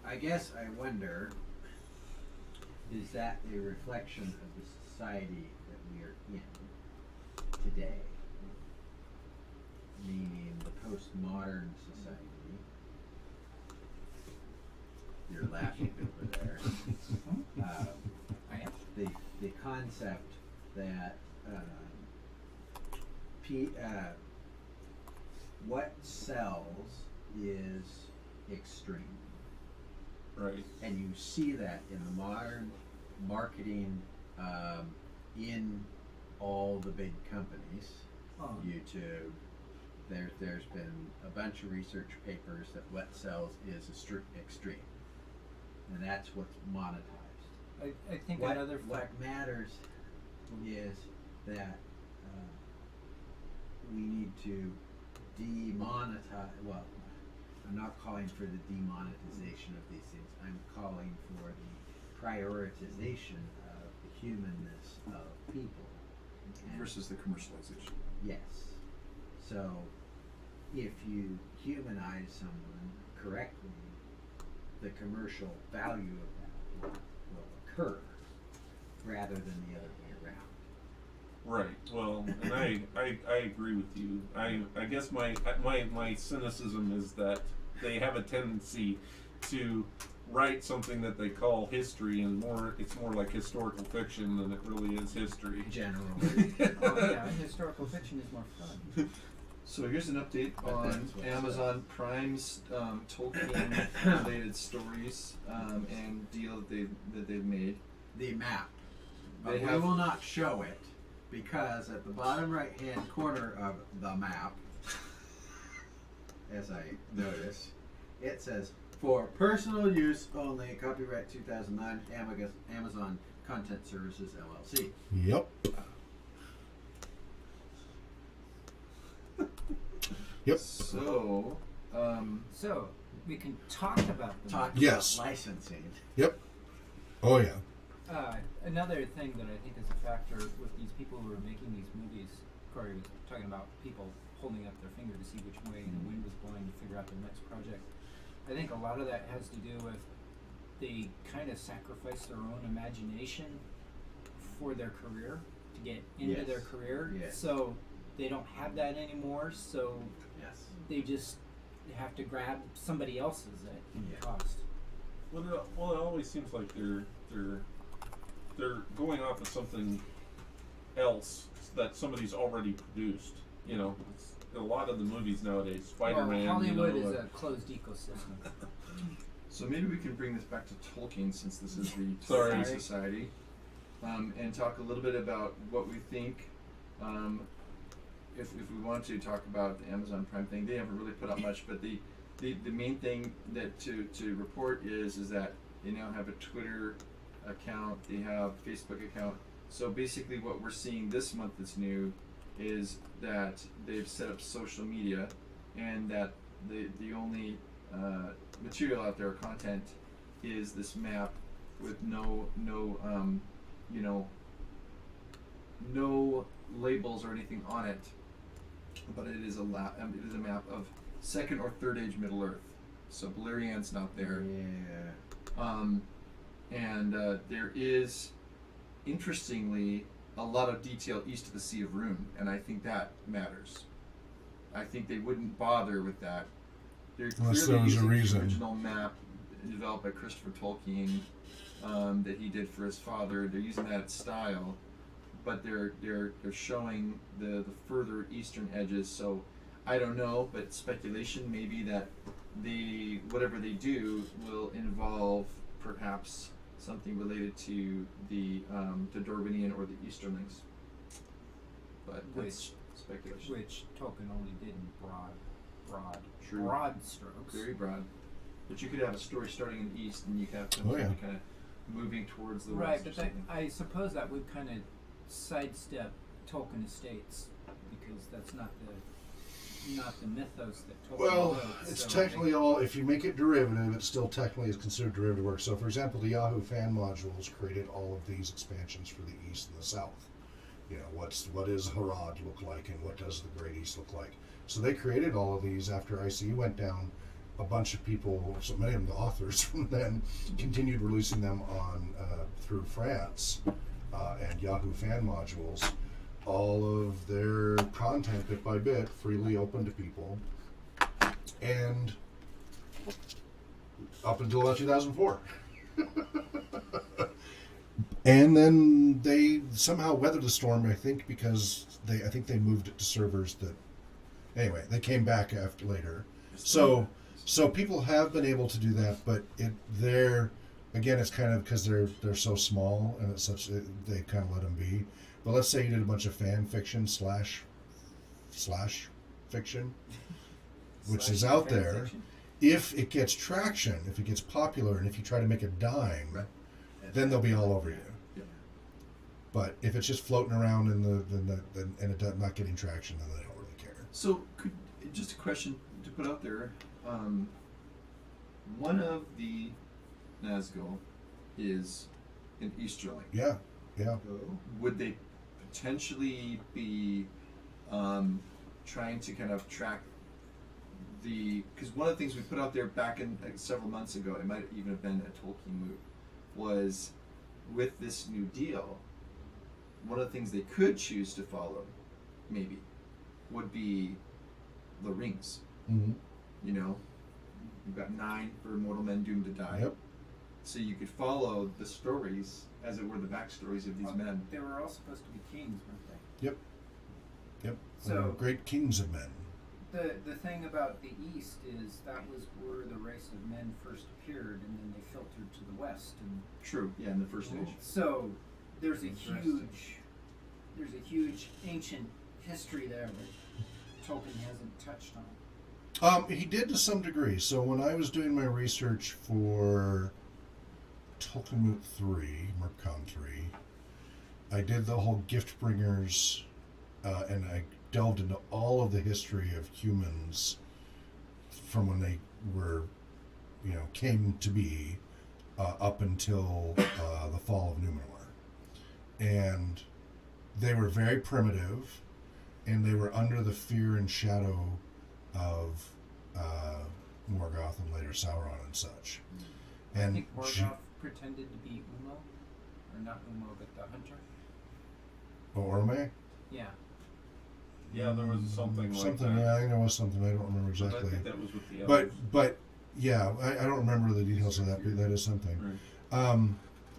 I guess I wonder, is that a reflection of the society that we are in today? Meaning the postmodern society. You're laughing over there. I am. The concept that what sells is extreme. Right. And you see that in the modern marketing, in all the big companies, YouTube. There's been a bunch of research papers that what sells is extreme, and that's what's monetized. I think What another what matters is that we need to demonetize. Well, I'm not calling for the demonetization of these things. I'm calling for the prioritization of the humanness of people. And Versus the commercialization. yes. So, if you humanize someone correctly, the commercial value of that will occur, rather than the other way around. Right. Well, and I agree with you. I guess my cynicism is that they have a tendency to write something that they call history, and it's more like historical fiction than it really is history. Generally. Oh yeah, historical fiction is more fun. So here's an update But on that's what's Amazon Prime's Tolkien-related stories and deal that they've made. The map. They But we have- will not show it, because at the bottom right-hand corner of the map, as I notice, it says, "For personal use only, copyright 2009, Amazon Content Services, LLC." Yep. Yep. So, So we can talk about them. Talk Yes. about licensing. Yep. Oh yeah. Another thing that I think is a factor with these people who are making these movies, Corey was talking about people holding up their finger to see which way the wind was blowing to figure out the next project. I think a lot of that has to do with they kind of sacrifice their own imagination for their career to get into Yes. their career. Yes. So they don't have that anymore. So Yes. they just have to grab somebody else's at any Yeah. cost. Well, it always seems like they're going off of something else that somebody's already produced. You know, it's, a lot of the movies nowadays, Spider-Man. Well, Hollywood you know, is a closed ecosystem. so maybe we can bring this back to Tolkien, since this is the Sorry. Tolkien Society, and talk a little bit about what we think. If we want to talk about the Amazon Prime thing, they haven't really put out much, but the main thing that to report is that they now have a Twitter account, they have a Facebook account. So basically what we're seeing this month that's new is that they've set up social media, and that the only material out there, content, is this map with no labels or anything on it. but it is a map of second or third age Middle Earth. So Beleriand's not there. Yeah. And there is, interestingly, a lot of detail east of the Sea of Rune, and I think that matters. I think they wouldn't bother with that. They're Unless clearly there was a using reason. the original map developed by Christopher Tolkien that he did for his father. They're using that style, but they're showing the further eastern edges. So I don't know, but speculation maybe that whatever they do will involve perhaps something related to the Dorvinian or the Easterlings. But that's speculation. Which Tolkien only did in True. broad strokes. Very broad. But you could have a story starting in the east, and you could have them kind of moving towards the Right, west. but I suppose that would kind of sidestep Tolkien Estates, because that's not the mythos that Tolkien Well, wrote. it's So technically all, if you make it derivative, it still technically is considered derivative work. So, for example, the Yahoo fan modules created all of these expansions for the East and the South. You know, what does Harad look like, and what does the Great East look like? So they created all of these after ICE went down. A bunch of people, so many of them, the authors from then, continued releasing them on through France and Yahoo fan modules. All of their content, bit by bit, freely open to people, and up until about 2004. And then they somehow weathered the storm, I think, because I think they moved it to servers that, anyway, they came back after later. So people have been able to do that, but again, it's kind of because they're so small, and it's they kind of let them be. But let's say you did a bunch of fan fiction slash fiction, which is out there. fiction. If it gets traction, if it gets popular, and if you try to make a dime, Right. then they'll be all over you. Yeah. But if it's just floating around and it's not getting traction, then they don't really care. So, just a question to put out there. One of the Nazgul is an Easterling. Yeah. Would they potentially be trying to kind of track because one of the things we put out there back in several months ago, it might even have been a Tolkien move, was with this new deal, one of the things they could choose to follow, maybe, would be the rings. Mm-hmm. You know, you've got 9 for mortal men doomed to die. Yep. So you could follow the stories, as it were, the backstories of these men. They were all supposed to be kings, weren't they? Yep. So Great kings of men. the thing about the East is that was where the race of men first appeared, and then they filtered to the West, and True. Yeah, in the first age. so there's a Interesting. huge ancient history there that Tolkien hasn't touched on. He did to some degree. So when I was doing my research for Tolkien 3, Mercon 3, I did the whole gift bringers, and I delved into all of the history of humans from when they were, came to be, up until the fall of Numenor. And they were very primitive, and they were under the fear and shadow of Morgoth and later Sauron and such. I And think Morgoth pretended to be Umo, or not Umo, but the hunter. Orome? Yeah. Yeah, there was something like that. Yeah, I think there was something. I don't remember But I exactly. think that was with the others. But yeah, I don't remember the details of that, but that is something. Right.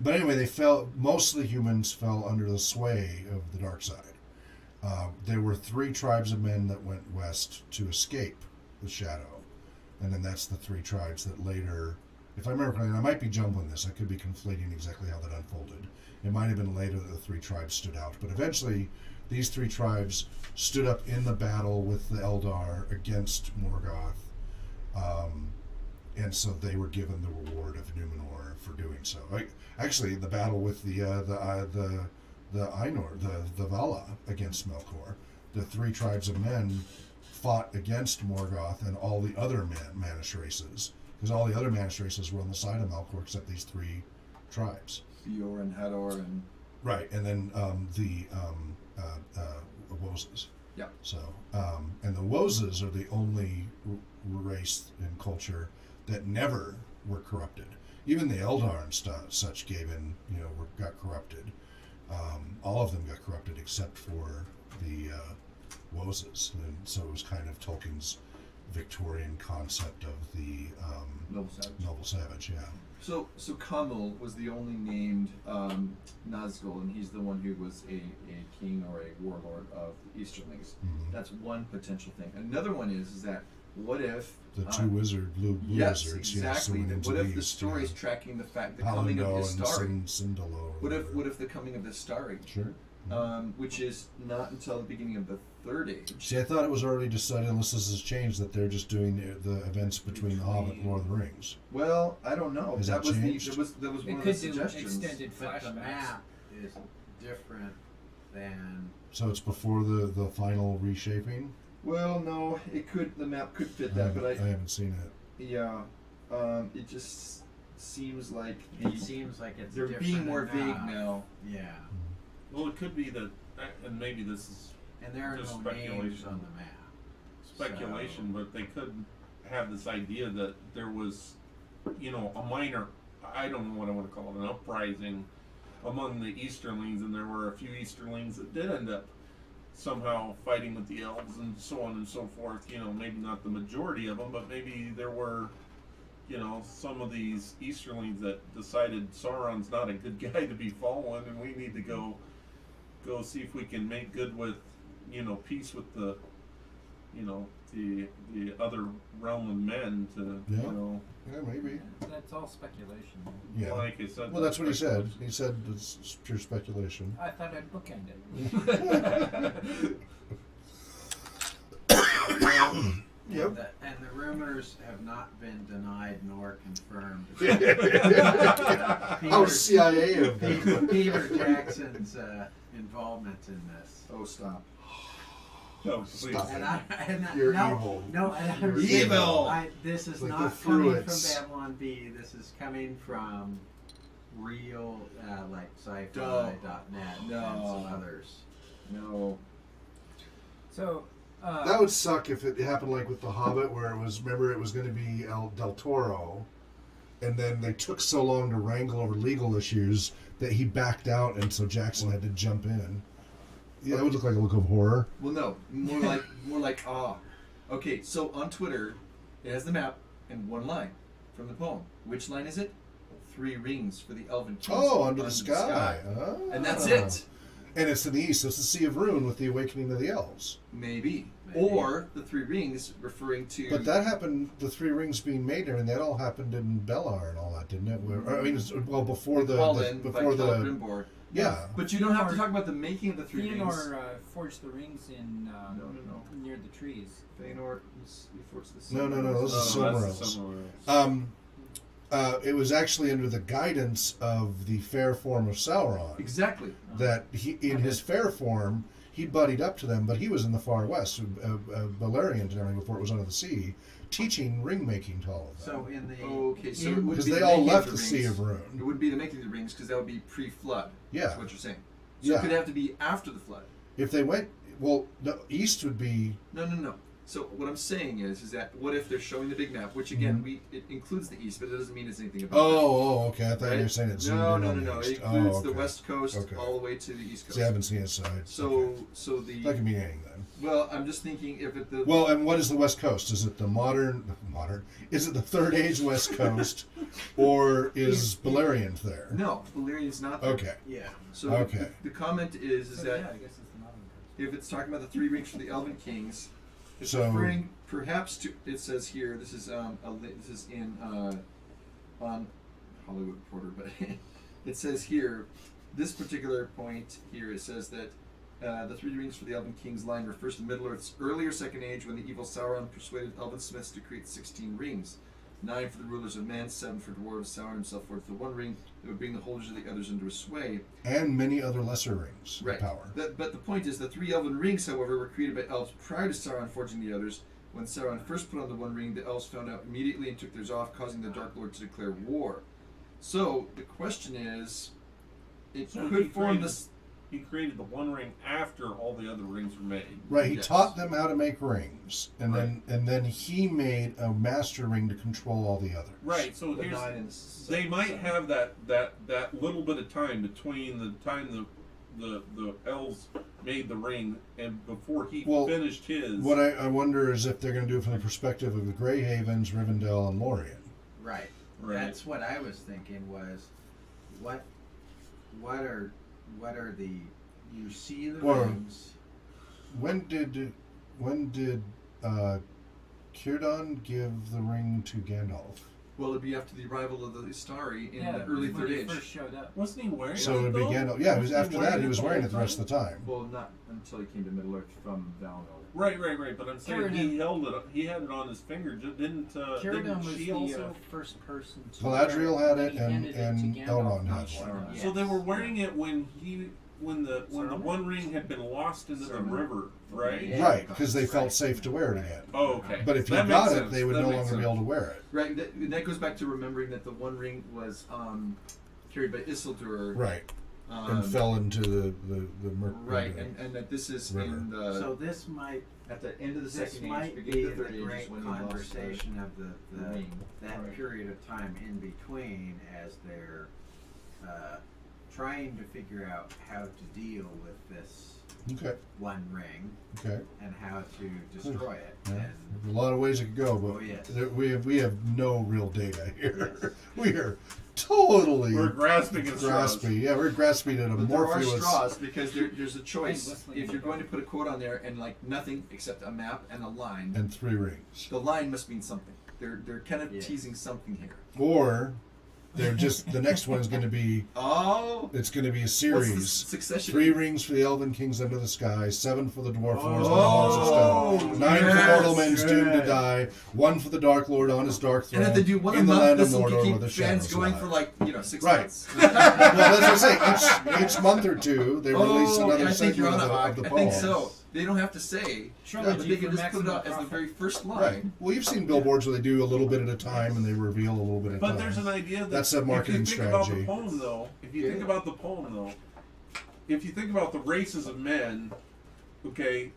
But anyway, most of the humans fell under the sway of the dark side. There were 3 tribes of men that went west to escape the shadow, and then that's the 3 tribes that later, if I remember correctly, I might be jumbling this, I could be conflating exactly how that unfolded. It might have been later that the 3 tribes stood out, but eventually these 3 tribes stood up in the battle with the Eldar against Morgoth, and so they were given the reward of Numenor for doing so. Actually, the battle with the Ainur, the Vala against Melkor, the 3 tribes of men fought against Morgoth and all the other Manish races, because all the other Manish races were on the side of Melkor except these 3 tribes. Beor and Hador and Right, and then what was this? Yeah. So, and the Woses are the only race and culture that never were corrupted. Even the Eldar and such gave in, got corrupted. All of them got corrupted except for the Woses. And so it was kind of Tolkien's Victorian concept of the noble savage, yeah. So Kamil was the only named Nazgul, and he's the one who was a king or a warlord of the Easterlings. Mm-hmm. That's one potential thing. Another one is that what if The two blue yes, wizards, exactly. Yes, went What into if the east, story is yeah. tracking the fact the coming of Hallandale Istari? and Sindalo. What if the coming of Istari, Sure. which is not until the beginning of the Third Age? See, I thought it was already decided, unless this has changed, that they're just doing the events between The Hobbit and Lord of the Rings. Well, I don't know. Has that was changed? that was one It of the could do suggestions. extended But the flashbacks. map is different than. So it's before the final reshaping? Well, no, it could. The map could fit I that, but haven't seen it. yeah, it just seems like It seems like it's they're different being more vague enough. now. Yeah, Well, it could be that, and maybe this is and there are Just no names speculation. on the map. speculation, but they could have this idea that there was, a minor, I don't know what I want to call it, an uprising among the Easterlings, and there were a few Easterlings that did end up somehow fighting with the elves and so on and so forth. Maybe not the majority of them, but maybe there were, some of these Easterlings that decided Sauron's not a good guy to be following, and we need to go see if we can make good with, peace with the, the other realm of men to, Yeah, maybe. That's all speculation. Yeah. like I said. Well, that's what he said. He said it's pure speculation. I thought I'd bookend it. Yep. And the rumors have not been denied nor confirmed. How CIA of Peter Jackson's involvement in this. Oh, stop! No, please. Stop. You're You're no, evil. No, and You're evil. This is Like not the coming Fruits. from Babylon B. This is coming from real, like sci-fi.net No. and some others. No. So, That would suck if it happened like with The Hobbit, where it was going to be Del Toro, and then they took so long to wrangle over legal issues that he backed out, and so Jackson had to jump in. Yeah, that would look like a look of horror. Well, no. More like ah. Okay, so on Twitter, it has the map and one line from the poem. Which line is it? 3 rings for the Elven kings. Oh, under the sky. And that's it. And it's in the east. So it's the Sea of Rune with the awakening of the elves. Maybe. Maybe. Or the 3 rings referring to. But that happened. The 3 rings being made, and that all happened in Belar and all that, didn't it? I mean, before the Fallen by before Cal the Brimbor. yeah. But you don't have to talk about the making of the 3 rings. Theanor forged the rings in No. near the trees. Feanor forged the No. Those are that's Silmarils. It was actually under the guidance of the fair form of Sauron Exactly. that he, in his fair form, he buddied up to them, but he was in the far west, Beleriand and everything before it was under the sea, teaching ring making to all of them. So in the Okay, so it would Because be they the all making left of the the Sea rings. of It Rune. would be the making of the rings because that would be pre-flood. Yeah. That's what you're saying. So Yeah. it could have to be after the flood. If they went, well, no, east would be. No. So what I'm saying is that what if they're showing the big map, which again it includes the east, but it doesn't mean it's anything about. Okay. I thought that, you were saying it zoomed No. in on the It east. includes the Okay. west coast Okay. all the way to the east coast. See, I haven't seen his side. So Okay. the That can mean anything then. well, I'm just thinking if it the Well, and what is the West Coast? Is it the modern? Is it the Third Age West Coast, or is Beleriand there? no, Valyrian's not there. Okay. yeah. So Okay. the comment is So, that yeah, I guess it's the modern coast. if it's talking about the 3 rings for the Elven kings, it's So- referring perhaps to. It says here. This is this is in on Hollywood Reporter, but it says here. This particular point here, it says that the 3 rings for the Elven kings line refers to Middle Earth's earlier Second Age when the evil Sauron persuaded Elven smiths to create 16 rings. 9 for the rulers of men, 7 for dwarves. Sauron himself forged the 1 ring that would bring the holders of the others into his sway. And many other lesser rings Right. of power. But the point is, the 3 elven rings, however, were created by elves prior to Sauron forging the others. When Sauron first put on the 1 ring, the elves found out immediately and took theirs off, causing the Dark Lord to declare war. So the question is, it So he could form created- this. He created the One Ring after all the other rings were made. Right, he Yes. taught them how to make rings, and Right. then he made a master ring to control all the others. Right. So The here's 9 and they 7. might have that little bit of time between the time the elves made the ring and before he Well, finished his. What I wonder is if they're going to do it from the perspective of the Grey Havens, Rivendell, and Lorien. Right. Right. That's what I was thinking was, what are the, you see the Or- rings. When did Círdan give the ring to Gandalf? Well, it'd be after the arrival of the Istari in Yeah, the early when Third he Age. first showed up. Wasn't he wearing So it? it would be though? Gandalf. Yeah, it was after that he was the wearing whole it the rest of the time. Well, not until he came to Middle Earth from Valinor. Right. But I'm saying Círdan- he held it. He had it on his finger. Didn't Círdan was she the also? first person to Galadriel wear had when it, he and handed it to Gandalf, Elrond not had one. Sauron. So they were Yes. wearing it when the Saruman? One Ring had been lost into the Saruman. river, right? Yeah. Right, because they felt Right. safe to wear it again. Oh, okay. But if you That got makes it, sense. they would That no makes longer be sense. able to wear it. Right, and that goes back to remembering that the One Ring was carried by Isildur. Right, Um, and fell into the Right, and that this is River. in the So this might at the end of the this Second Age, might be beginning of the the Third Age great is when he lost conversation of the the ring. that Right. period of time in between as they're trying to figure out how to deal with this Okay, One Ring okay. and how to destroy it. Yeah. And There's a lot of ways it could go, but Oh, yes. we have no real data here. Yes. We are totally We're grasping at straws. grasping. Yeah, we're grasping at But there are amorphous. straws because there's a choice. whistling If in you're the going to dark. put a quote on there and like nothing except a map and a line, And 3 rings. the line must mean something. They're kind of Yeah. teasing something here. Or they're just the next one is going to be Oh, it's going to be a what's the series. succession? 3 rings for the Elven Kings under the sky, 7 for the Dwarf Lords Oh, on the Halls of Stone, 9 yes, for mortal men's doomed to good. die, 1 for the Dark Lord on his dark throne. And if they do one a in the month, land of this will Mordor keep where the fans shadows going lie. for like 6 Right. months. Well, that's what I say. Each month or two, they release Oh, another I think you're on segment it, of Hawk. the I poem. think so. They don't have to say, Trilogy but they can for just put it maximum out as the profit. very first line. Right. Well, you've seen billboards where they do a little bit at a time and they reveal a little bit at a But time. there's an idea that That's a marketing if you think about strategy. the poem, though, if you Yeah. think about the races of men, okay,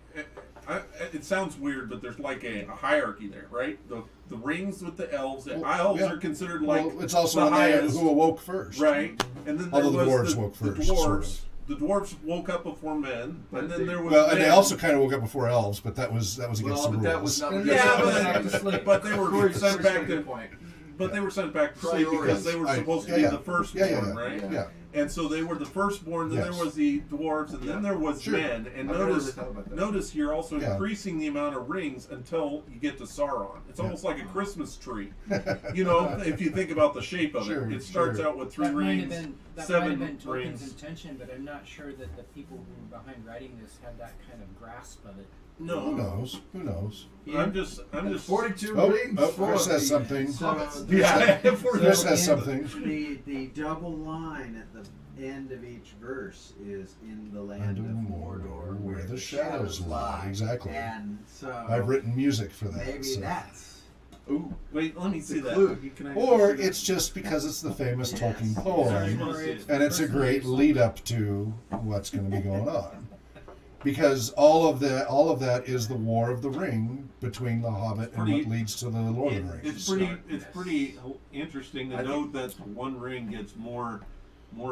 it sounds weird, but there's like a hierarchy there, right? The rings with the elves, the Well, elves yeah. are considered like Well, it's also the when they, highest, who awoke first. right? And then Although there the was dwarves woke the first, dwarves. sort of. The dwarves woke up before men, But and then they- there was Well, and they men. also kind of woke up before elves, but that was against Well, the but rules. that was not. Yeah, Yeah, but but, back to sleep. but they were Corey's sent back good to. point. But they were sent back to sleep because Priorities. they were supposed to Yeah, be yeah. the firstborn, Yeah, yeah, yeah. right? Yeah. And so they were the firstborn, then Yes. there was the dwarves, and then there was Sure. men. And I've never really notice, thought about that. notice you're also Yeah. increasing the amount of rings until you get to Sauron. It's Yeah. almost like a Christmas tree. You know, if you think about the shape of Sure, it, it starts sure. out with 3 That might have rings, been, that might 7 have been Tolkien's rings. intention, but I'm not sure that the people who were behind writing this had that kind of grasp of it. Who No, knows? Who knows? I'm just. 42 Oh, rings oh, for Chris has the something. hobbits. Yeah, Chris has something. the double line at the end of each verse is in the land Land of of Mordor where the shadows lie. Exactly. And so I've written music for that. maybe so. that's Ooh, Wait, let me see that. clue. Can I Or see that? it's just because it's the famous Yes. Tolkien Sorry, poem, wanna see it. and it's a great lead up to what's going to be going on. Because all of that is the War of the Ring between the Hobbit and what Pretty- leads to the Lord of the Rings. It's pretty interesting to I note that One Ring gets more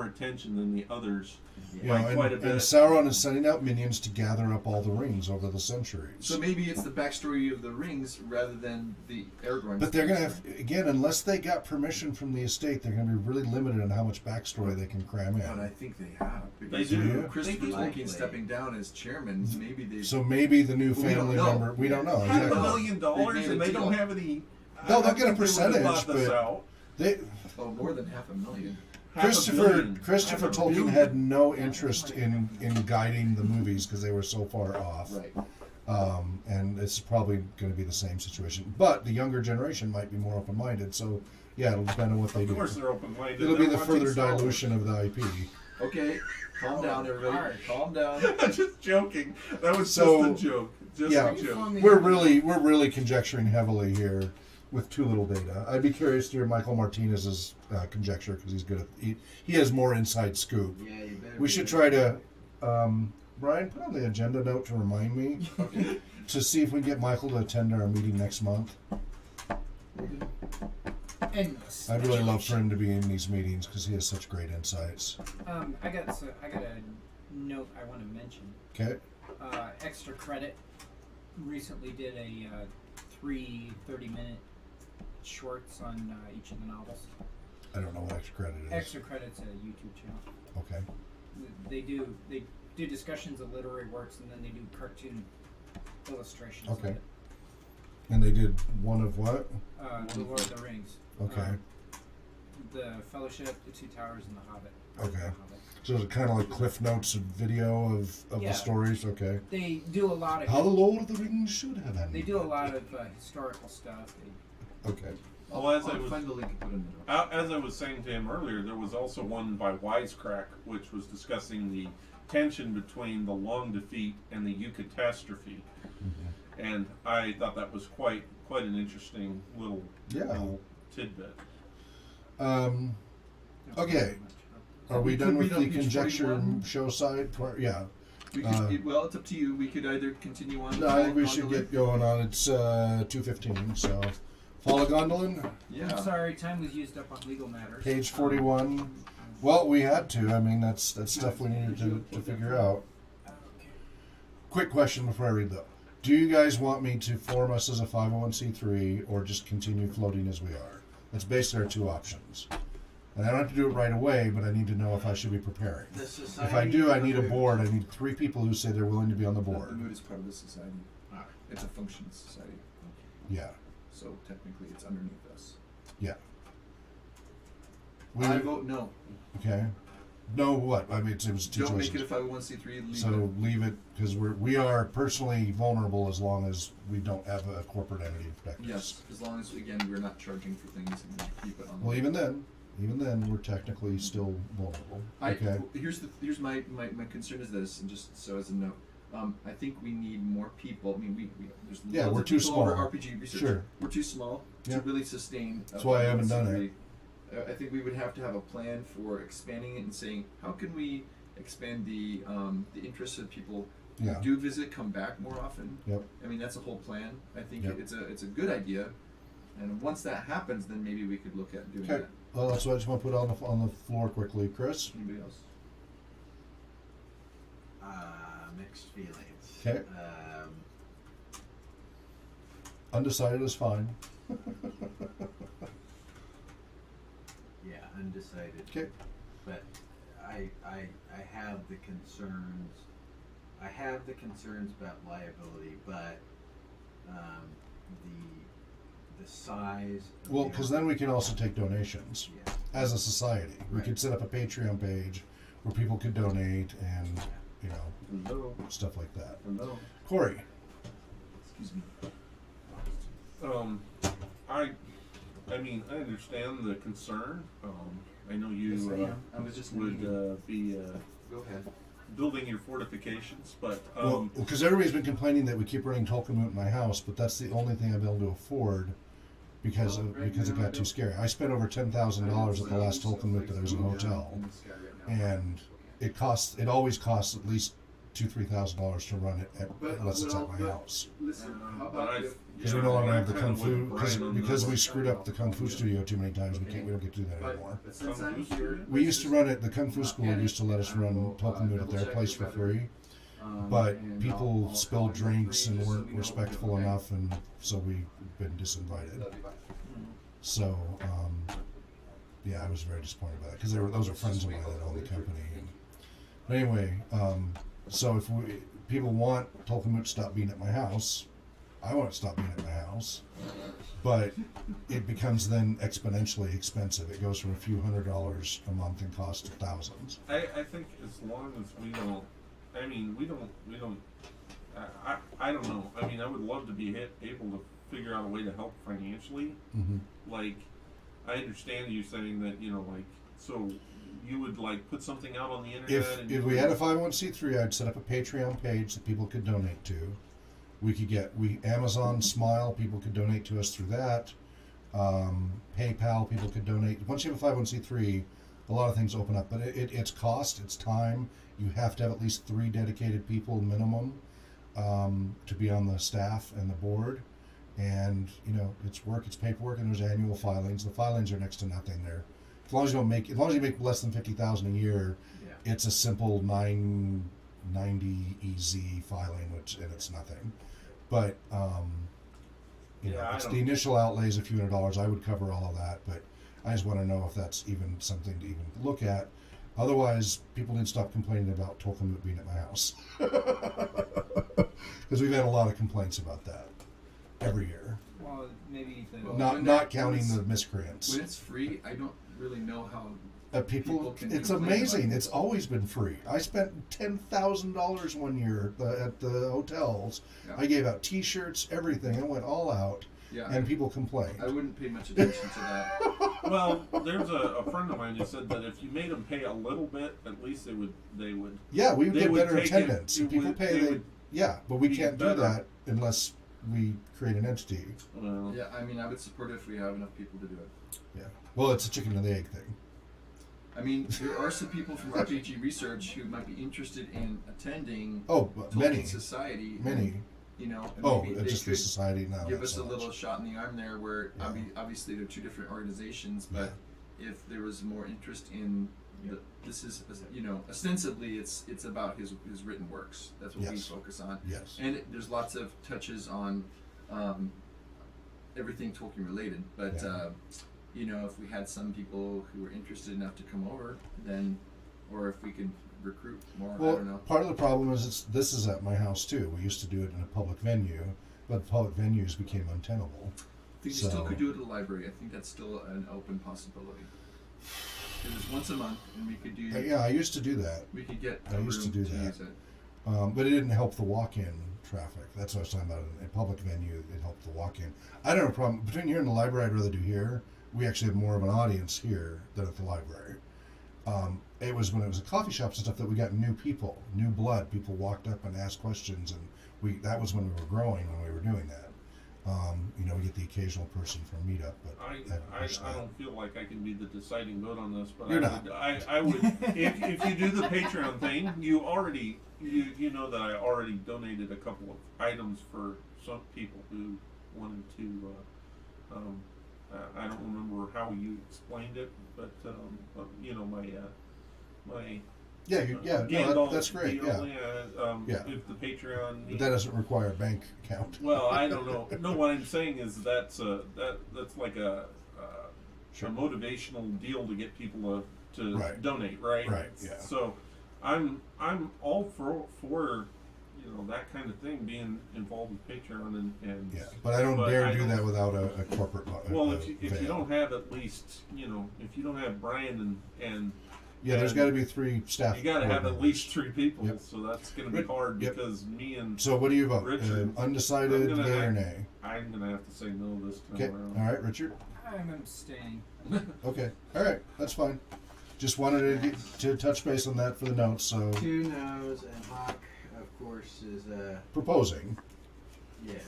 attention than the others. You by know, quite a and bit. Sauron is sending out minions to gather up all the rings over the centuries. So maybe it's the backstory of the rings rather than the Aragorn. But they're going to have, again, unless they got permission from the estate, they're going to be really limited on how much backstory they can cram But I in. think they have. They Because do. Christopher They do. Tolkien stepping down as chairman, maybe they. So maybe the new We don't family know. member, we don't know. $500 Exactly. million They've and made a they don't deal. have any. No, I they'll get a think they would've percentage, thought this but- out. They, Oh, more than $500,000. Christopher $500 Tolkien million. had no interest in guiding the movies because they were so far off. Right. And it's probably going to be the same situation. But the younger generation might be more open-minded. So, yeah, it'll depend on what they Of do. course, they're open-minded. It'll be They're the further watching Star Wars. dilution of the IP. Okay, calm down, everybody. Harsh. Calm down. I'm just joking. That was So, just a joke. Just yeah. a joke. We're really conjecturing heavily here with too little data. I'd be curious to hear Michael Martinez's conjecture because he's good at he has more inside scoop. yeah. You better We be should good. try to Brian, put on the agenda note to remind me to see if we can get Michael to attend our meeting next month. And I'd really love for him to be in these meetings because he has such great insights. I got a note I want to mention. Okay. Extra Credit recently did a 3 30-minute shorts on each of the novels. I don't know what Extra Credit is. Extra Credit's a YouTube channel. Okay. They do discussions of literary works, and then they do cartoon illustrations. Okay. Of it. And they did one of what? The Lord of the Rings. Okay. The Fellowship, the Two Towers, and the Hobbit. Okay. The Hobbit. So is it kind of like Cliff Notes of video of Yeah. the stories? Okay. They do a lot of. How the Lord of the Rings should have ended. They do a lot of historical stuff. Okay. Well, as I I'll was- find the link and put it in the notes. As I was saying to him earlier, there was also one by Wisecrack, which was discussing the tension between the Long Defeat and the Eucatastrophe, and I thought that was quite an interesting little tidbit. Okay. Are we We done could with read on the page conjecture 41. show side? Yeah. We could, well, it's up to you. We could either continue on. No, I think we should get going on. It's 2:15. So, Follow Gondolin, Yeah. I'm sorry, time was used up on legal matters. page 41. Well, we had to. I mean, that's stuff we needed to figure out. Okay. Quick question before I read though. Do you guys want me to form us as a 501c3 or just continue floating as we are? That's basically our two options. And I don't have to do it right away, but I need to know if I should be preparing. The If society. I do, I need a board. I need 3 people who say they're willing to be on the The board. mood is part of the society. Alright. It's a functioning society. Yeah. So technically it's underneath us. Yeah. I vote no. Okay. No, what? I mean, it was 2 Don't choices. make it a 501c3. Leave So it. leave it because we are personally vulnerable as long as we don't have a corporate entity to protect us. Yes, as long as again we're not charging for things and we keep it on. Well, even then, we're technically still vulnerable. Okay. Here's my concern is this, and just so as a note, I think we need more people. I mean, there's Yeah, loads we're of too people over small. RPG research. Sure. We're too small Yeah. to really sustain. That's why I haven't done it. I think we would have to have a plan for expanding it and saying how can we expand the interests of people who Yeah. do visit, come back more often. Yep. I mean that's a whole plan. I think Yep. it's a good idea, and once that happens, then maybe we could look at doing Okay. that. Well, that's what I just want to put on the floor quickly, Chris. Anybody else? Mixed feelings. Okay. Undecided is fine. Yeah, undecided. Okay. But I have the concerns. I have the concerns about liability, but the size. Of Well, the because then we can also take donations Yeah. as a society. We Right. could set up a Patreon page where people could donate and Hello. stuff like that. Hello. Corey. Excuse me. I mean, I understand the concern. I know you Yes, I am. I was just would be Go ahead. building your fortifications, but Well, because everybody's been complaining that we keep running Tolkien in my house, but that's the only thing I've been able to afford because it got too scary. I spent over $10,000 at the last Tolkien that I was in a hotel, and it always costs at least $2,000-3,000 to run it unless it's at my house. Listen, how but about I- if Because we no longer have the kinda Kung Fu with Brian on because this. we screwed up the Kung Fu studio too many times. We don't get to do that but anymore. since Kung I'm Fu here, We used to run it. The Kung Fu school used to let us run Tolkien at their place for free, but people spilled drinks and weren't respectful enough, and so we've been disinvited. So, yeah, I was very disappointed by that because those are friends of mine that own the company. But anyway, so if people want Tolkien to stop being at my house, I want it to stop being at my house. But it becomes then exponentially expensive. It goes from a few $100s a month and costs to thousands. I think as long as we don't, I don't know. I mean, I would love to be able to figure out a way to help financially. Mm-hmm. Like, I understand you saying that, so you would put something out on the internet. If we had a 501c3, I'd set up a Patreon page that people could donate to. We could get Amazon Smial, people could donate to us through that. PayPal, people could donate. Once you have a 501c3, a lot of things open up. But it's cost, it's time. You have to have at least 3 dedicated people minimum to be on the staff and the board. And, you know, it's work, it's paperwork, and there's annual filings. The filings are next to nothing there. As long as you make less than $50,000 a year, Yeah. it's a simple 990 EZ filing, and it's nothing. But you know, it's the initial outlay is a few $100s. I would cover all of that, but I just want to know if that's even something to even look at. Otherwise, people need to stop complaining about Tolkien being at my house, because we've had a lot of complaints about that every year. Well, maybe the Well, Not counting the miscreants. When it's free, I don't really know how. People, can it's complain amazing. about it. It's always been free. I spent $10,000 one year at the hotels. Yeah. I gave out T-shirts, everything. I went all out, Yeah, and people complained. I wouldn't pay much attention to that. Well, there's a friend of mine who said that if you made them pay a little bit, at least they would. Yeah, we would They get would better take it- attendance. it People would- pay. they would Yeah, but we be can't do better. that unless we create an entity. Well, Yeah, I mean, I would support it if we have enough people to do it. Yeah. Well, it's a chicken and the egg thing. I mean, there are some people from RPG Research who might be interested in attending Oh, Tolkien many, Society. many. You know, and Oh, maybe they just the could society now. give not us so a much. little shot in the arm there, where Yeah. obviously they're 2 different organizations, but if there was more interest in this is, you know, ostensibly it's about his written works. That's what we Yes. focus on. Yes. And there's lots of touches on everything Tolkien related, but Yeah. you know, if we had some people who were interested enough to come over, then, or if we could recruit more, I Well, don't know. part of the problem is this is at my house too. We used to do it in a public venue, but public venues became untenable. I think you still so- could do it at the library. I think that's still an open possibility. It was once a month, and we could do. Yeah, I used to do that. We could get I a used to room do that. use it. But it didn't help the walk-in traffic. That's what I was talking about. In a public venue, it helped the walk-in. I don't have a problem. Between here and the library, I'd rather do here. We actually have more of an audience here than at the library. It was when it was a coffee shops and stuff that we got new people, new blood. People walked up and asked questions, and that was when we were growing, when we were doing that. You know, we get the occasional person from meetup, but I haven't don't feel like I can be the deciding vote on this, but You're I would if you do the Patreon thing, you know that I already donated a couple of items for some people who wanted to. I don't remember how you explained it, but you know my that's great. deal, Yeah. If the Patreon. But that doesn't require a bank account. Well, I don't know. No, what I'm saying is that's like a motivational deal to get people to Right. donate, right? Right, yeah. So, I'm all for you know that kind of thing, being involved with Patreon and Yeah, but I don't dare do that without a corporate. Well, if you don't have at least if you don't have Brian and yeah, there's got to be 3 staff. you got to have board at members. least 3 people, Yep. so that's going to be hard Yep. because me and So what do you vote? Richard, Undecided, I'm gonna yea or act- nay? I'm going to have to say no this time Okay, around. all right, Richard. I'm abstaining. Okay, all right, that's fine. Just wanted to touch base on that for the notes. So 2 no's, and Hawk, of course, is proposing. yes.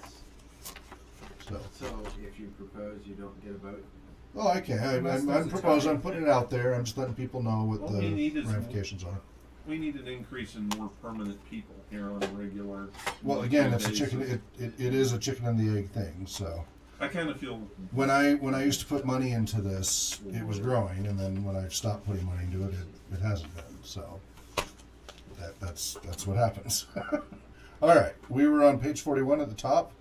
So So if you propose, you don't get a vote. oh, I can. I'm proposing. I'm putting it out there. I'm just letting people know what What we need the is ramifications are. We need an increase in more permanent people here on a regular. Well, again, it's a basis. chicken. It is a chicken and the egg thing. So I kind of feel when I used to put money into this, it was growing, and then when I stopped putting money into it, it hasn't been. So that's what happens. All right, we were on page 41 at the top.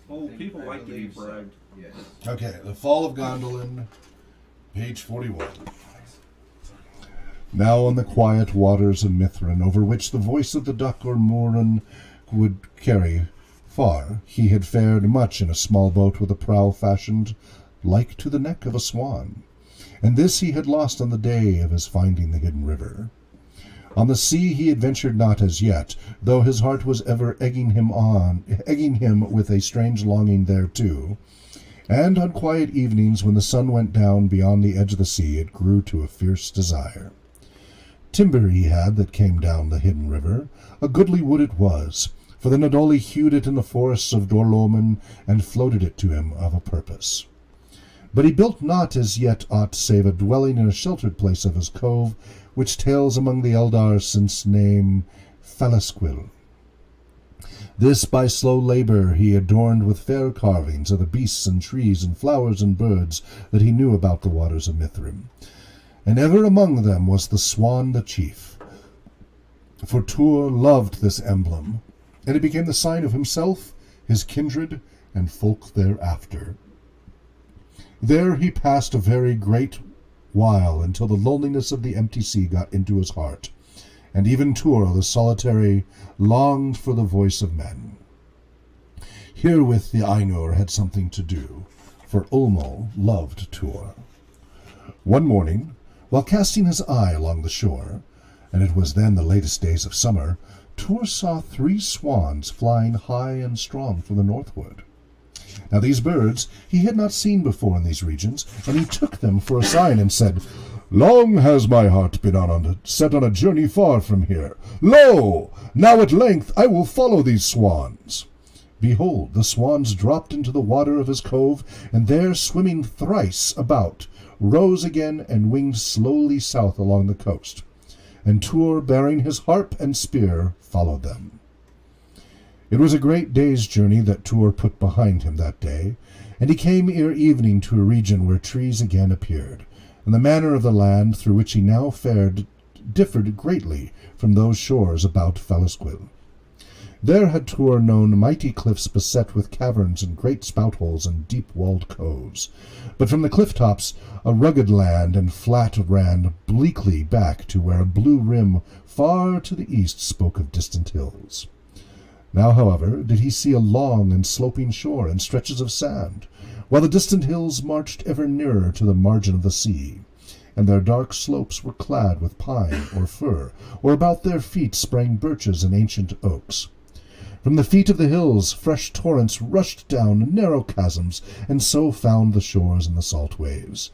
well, people I like to be believe so. bragged. Yes. Okay, the Fall of Gondolin, page 41. Now on the quiet waters of Mithrin, over which the voice of the duck or mooran would carry far, he had fared much in a small boat with a prow fashioned like to the neck of a swan, and this he had lost on the day of his finding the hidden river. On the sea he adventured not as yet, though his heart was ever egging him with a strange longing thereto. And on quiet evenings, when the sun went down beyond the edge of the sea, it grew to a fierce desire. Timber he had that came down the hidden river, a goodly wood it was, for the Nadoli hewed it in the forests of Dorloman, and floated it to him of a purpose. But he built not as yet aught save a dwelling in a sheltered place of his cove, which tales among the Eldar since name Fellesquill. This by slow labour he adorned with fair carvings of the beasts and trees and flowers and birds that he knew about the waters of Mithrim. And ever among them was the swan the chief. For Tur loved this emblem, and it became the sign of himself, his kindred, and folk thereafter. There he passed a very great while until the loneliness of the empty sea got into his heart, and even Tur the solitary longed for the voice of men. Herewith the Ainur had something to do, for Ulmo loved Tur. One morning, while casting his eye along the shore, and it was then the latest days of summer, Tur saw 3 swans flying high and strong from the northward. Now these birds he had not seen before in these regions, and he took them for a sign and said, "Long has my heart been set on a journey far from here. Lo! Now at length I will follow these swans." Behold, the swans dropped into the water of his cove, and there, swimming thrice about, rose again and winged slowly south along the coast. And Tur, bearing his harp and spear, followed them. It was a great day's journey that Tur put behind him that day, and he came ere evening to a region where trees again appeared, and the manner of the land through which he now fared differed greatly from those shores about Fellesquill. There had Tur known mighty cliffs beset with caverns and great spout-holes and deep-walled coves, but from the cliff-tops a rugged land and flat ran bleakly back to where a blue rim far to the east spoke of distant hills. Now, however, did he see a long and sloping shore and stretches of sand, while the distant hills marched ever nearer to the margin of the sea, and their dark slopes were clad with pine or fir, or about their feet sprang birches and ancient oaks. From the feet of the hills fresh torrents rushed down narrow chasms, and so found the shores in the salt waves.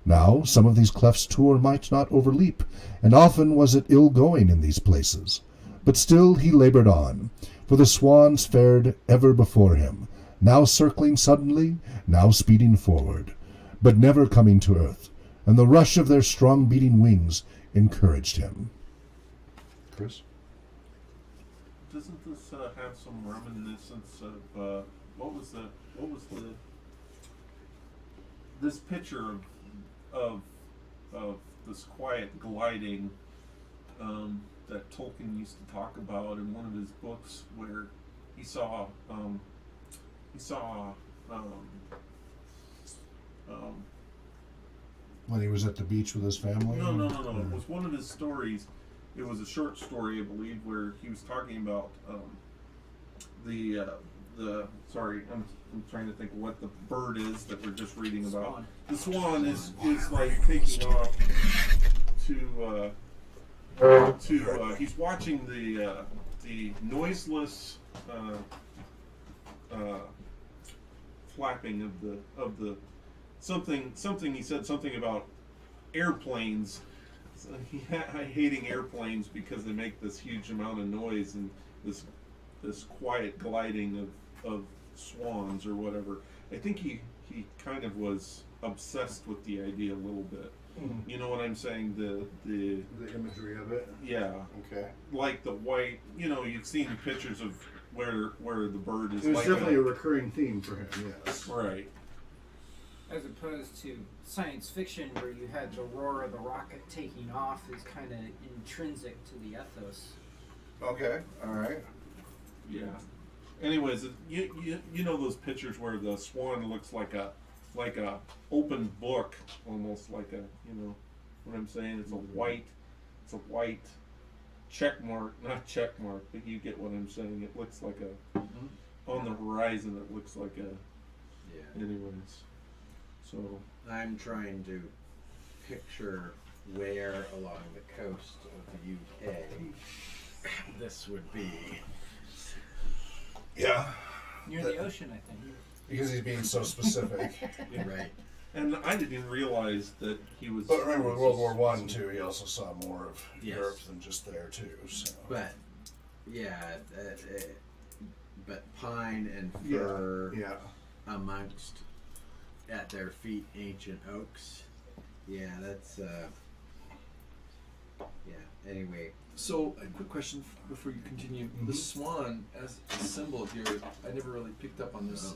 Now some of these clefts Tur might not overleap, and often was it ill going in these places. But still he laboured on, for the swans fared ever before him, now circling suddenly, now speeding forward, but never coming to earth, and the rush of their strong beating wings encouraged him. Chris? Doesn't this have some reminiscence of what was the this picture of this quiet gliding that Tolkien used to talk about in one of his books, where he saw When he was at the beach with his family? No. It was one of his stories. It was a short story, I believe, where he was talking about sorry, I'm trying to think what the bird is that we're just reading about. Swan. The swan is like taking off to he's watching the noiseless flapping of the something he said something about airplanes. So hating airplanes because they make this huge amount of noise, and this quiet gliding of swans or whatever. I think he kind of was obsessed with the idea a little bit. Mm-hmm. You know what I'm saying? The imagery of it. Yeah. Okay. Like the white. You've seen pictures of where the bird is. It was like definitely a recurring theme for him. Yes. Right. As opposed to science fiction, where you had the roar of the rocket taking off, is kind of intrinsic to the ethos. Okay. All right. Yeah. Anyways, you know those pictures where the swan looks like a open book, almost like a, what I'm saying. It's a white check mark, not check mark, but you get what I'm saying. It looks like on the horizon. It looks like a. Yeah. Anyways. So I'm trying to picture where along the coast of the UK this would be. Yeah. Near the ocean, I think. Because he's being so specific. Right. And I didn't realize that he was. But remember, with World War I too, he also saw more of Yes. Europe than just there too. So. But yeah, but pine and fir Yeah. amongst at their feet ancient oaks. Yeah, that's yeah. Anyway, So, a quick question before you continue. The swan as a symbol here, I never really picked up on this.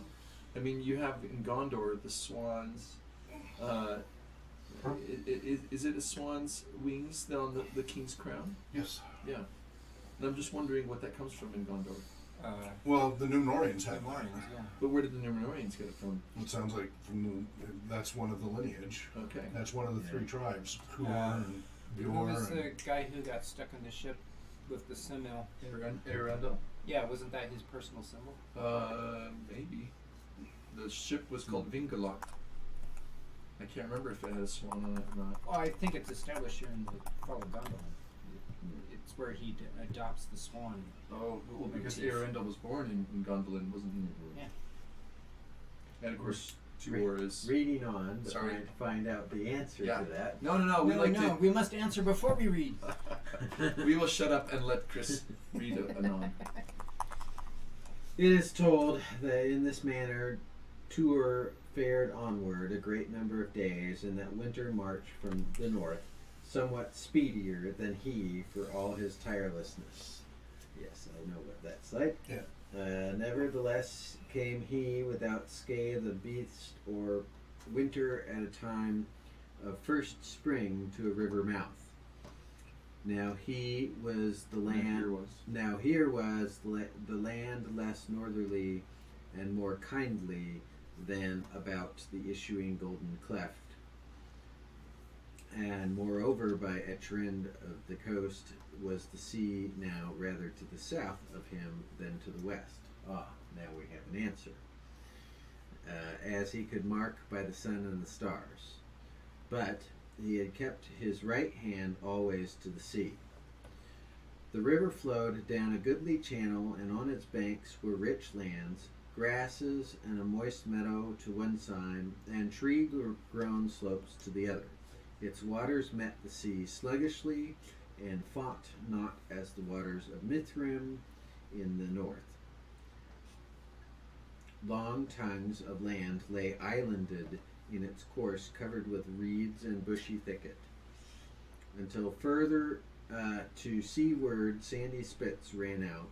I mean, you have in Gondor the swans. Is it a swan's wings that on the king's crown? Yes. Yeah. And I'm just wondering what that comes from in Gondor. Well, the Numenoreans had Warnings, mine. yeah. But where did the Numenoreans get it from? It sounds like that's one of the lineage. Okay. That's one of the three tribes. Huon and Who Bjorn. was the and- guy who got stuck on the ship with the Smial? Arendelle? Yeah, wasn't that his personal symbol? Maybe. The ship was called Vingalot. I can't remember if it had a swan on it or not. Well, I think it's established here in the Fall of Gondolin. It's where he adopts the swan. Oh, well, because Motif. Arendelle was born in Gondolin, wasn't he? Yeah. And of course, Tuor is. reading on, but Sorry. trying to find out the answer Yeah. to that. No. We like to. We must answer before we read. We will shut up and let Chris read anon. It is told that in this manner Tuor fared onward a great number of days, and that winter marched from the north, somewhat speedier than he for all his tirelessness. Yes, I know what that's like. Yeah. Nevertheless came he without scathe of beast or winter at a time of first spring to a river mouth. Now he was the land. Now here was the land less northerly and more kindly than about the issuing golden cleft. And moreover, by a trend of the coast was the sea now rather to the south of him than to the west. Ah, now we have an answer. As he could mark by the sun and the stars. But he had kept his right hand always to the sea. The river flowed down a goodly channel, and on its banks were rich lands, grasses, and a moist meadow to one side, and tree-grown slopes to the other. Its waters met the sea sluggishly, and fought not as the waters of Mithrim in the north. Long tongues of land lay islanded in its course, covered with reeds and bushy thicket, until further to seaward sandy spits ran out,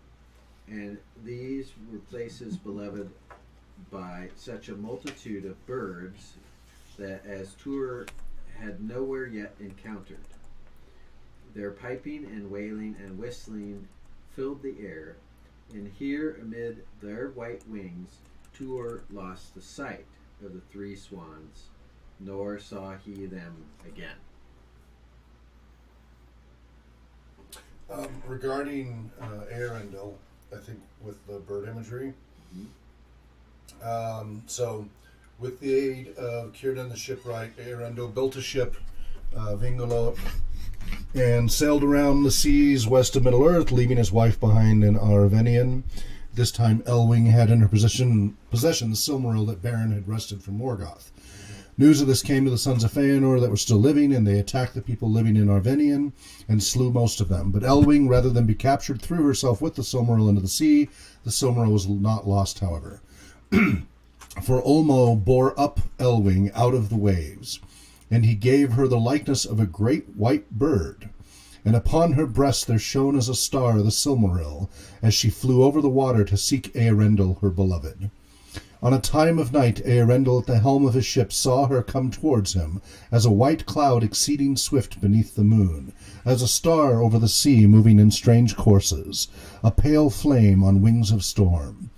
and these were places beloved by such a multitude of birds that as Tuor had nowhere yet encountered. Their piping and wailing and whistling filled the air, and here amid their white wings Tuor lost the sight of the three swans, nor saw he them again. Regarding Arendelle, I think with the bird imagery. So, with the aid of Círdan the shipwright, Arendelle built a ship, Vingalot, and sailed around the seas west of Middle-earth, leaving his wife behind in Arvenian. This time Elwing had in her possession the Silmaril that Beren had wrested from Morgoth. News of this came to the sons of Feanor that were still living, and they attacked the people living in Arvenian and slew most of them. But Elwing, rather than be captured, threw herself with the Silmaril into the sea. The Silmaril was not lost, however. For Ulmo bore up Elwing out of the waves, and he gave her the likeness of a great white bird. And upon her breast there shone as a star the Silmaril, as she flew over the water to seek Arendelle, her beloved. On a time of night, Arendelle at the helm of his ship saw her come towards him, as a white cloud exceeding swift beneath the moon, as a star over the sea moving in strange courses, a pale flame on wings of storm.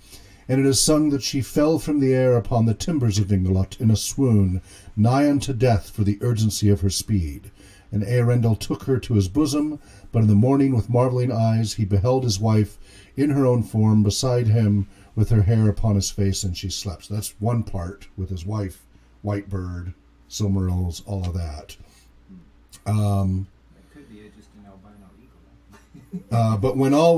And it is sung that she fell from the air upon the timbers of Vingalot in a swoon, nigh unto death for the urgency of her speed. And Arendelle took her to his bosom, but in the morning with marvelling eyes he beheld his wife in her own form beside him, with her hair upon his face, and she slept. So that's one part with his wife, white bird, Silmarils, all of that. It could be just an albino eagle. But when all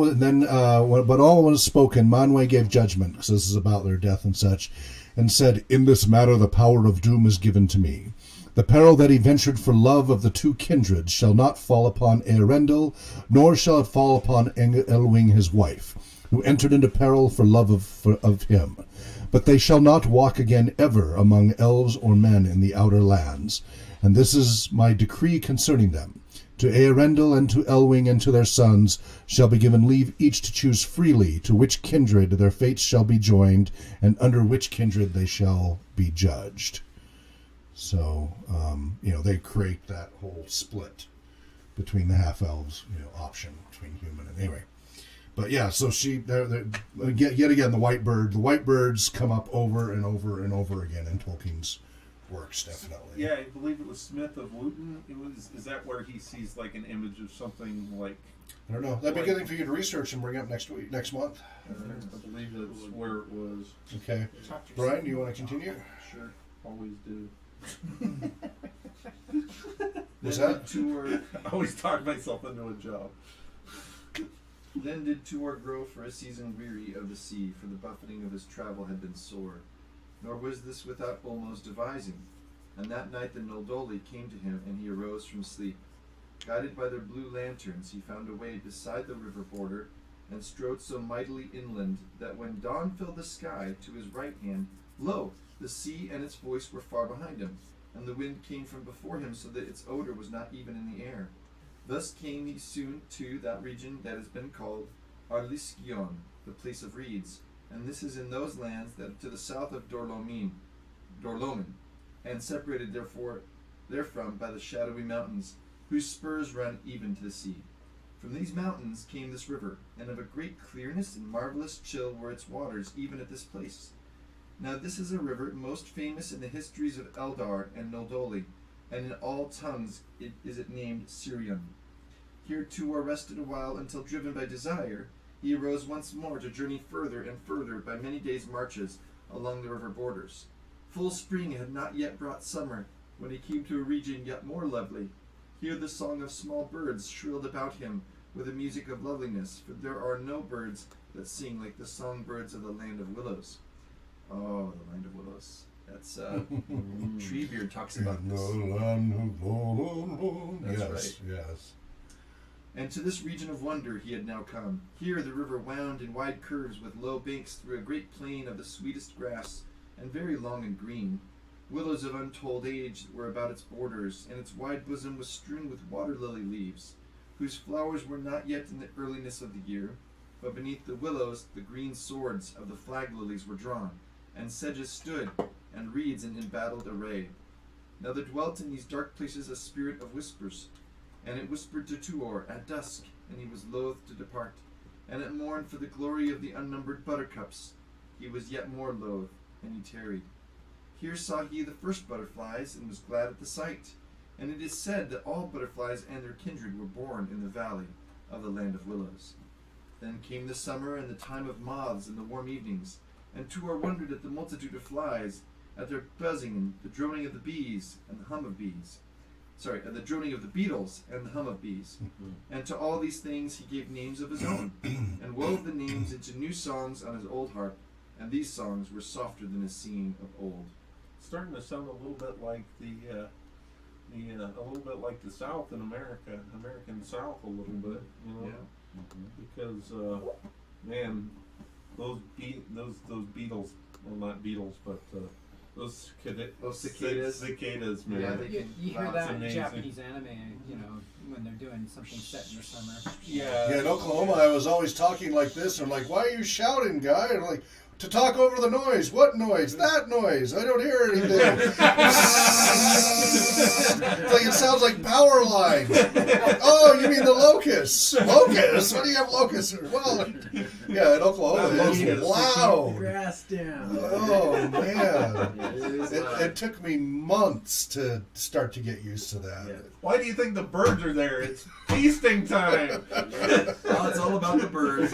was spoken, Manwë gave judgment, because this is about their death and such, and said, "In this matter the power of doom is given to me. The peril that he ventured for love of the two kindreds shall not fall upon Arendelle, nor shall it fall upon Elwing his wife, who entered into peril for love of him. But they shall not walk again ever among elves or men in the outer lands. And this is my decree concerning them. To Arendelle and to Elwing and to their sons shall be given leave each to choose freely to which kindred their fates shall be joined, and under which kindred they shall be judged. So, they create that whole split between the half-elves, option between human and anyway. But yeah, so yet again, the white birds come up over and over and over again in Tolkien's works, definitely. Yeah, I believe it was Smith of Luton. Is that where he sees like an image of something like? I don't know. That'd be a good thing for you to research and bring up next month. I believe that's where it was. Okay. Brian, do you want to continue? Sure, always do. Was that? I always talk myself into a job. Then did Tuor grow for a season weary of the sea, for the buffeting of his travel had been sore. Nor was this without Ulmo's devising. And that night the Noldoli came to him, and he arose from sleep. Guided by their blue lanterns, he found a way beside the river border, and strode so mightily inland that when dawn filled the sky to his right hand, lo, the sea and its voice were far behind him, and the wind came from before him, so that its odor was not even in the air. Thus came he soon to that region that has been called Arliscion, the place of reeds, and this is in those lands that to the south of Dorlomin, and separated therefrom by the shadowy mountains, whose spurs run even to the sea. From these mountains came this river, and of a great clearness and marvelous chill were its waters, even at this place. Now this is a river most famous in the histories of Eldar and Noldoli, and in all tongues is it named Sirion. Here Tuor rested a while, until driven by desire, he arose once more to journey further and further by many days' marches along the river borders. Full spring had not yet brought summer, when he came to a region yet more lovely. Here the song of small birds shrilled about him with a music of loveliness, for there are no birds that sing like the songbirds of the land of willows. Oh, the land of willows. That's Treebeard talks about this. That's right. Yes. And to this region of wonder he had now come. Here the river wound in wide curves with low banks through a great plain of the sweetest grass, and very long and green. Willows of untold age were about its borders, and its wide bosom was strewn with water lily leaves, whose flowers were not yet in the earliness of the year, but beneath the willows the green swords of the flag lilies were drawn, and sedges stood, and reeds in embattled array. Now there dwelt in these dark places a spirit of whispers, and it whispered to Tuor at dusk, and he was loath to depart, and at morn for the glory of the unnumbered buttercups he was yet more loath, and he tarried. Here saw he the first butterflies, and was glad at the sight, and it is said that all butterflies and their kindred were born in the valley of the land of willows. Then came the summer and the time of moths and the warm evenings, and Tuor wondered at the multitude of flies, at their buzzing and the droning of the bees and the hum of bees. At the droning of the beetles and the hum of bees. And to all these things he gave names of his own, and wove the names into new songs on his old harp, and these songs were softer than his singing of old. Starting to sound a little bit like the South in America, American South a little bit, because man, those beetles, well, not beetles, but those cicadas, man. Yeah, you hear that in amazing. Japanese anime, when they're doing something set in the summer. Yeah, in Oklahoma, I was always talking like this. I'm like, why are you shouting, guy? And I'm like, to talk over the noise. What noise? That noise. I don't hear anything. It's like it sounds like power lines. Oh, you mean the locusts? Locusts? What do you have locusts? Well, yeah, in Oklahoma, it's loud. Grass down. Oh, man. It took me months to start to get used to that. Yeah. Why do you think the birds are there? It's feasting time. Well, it's all about the birds.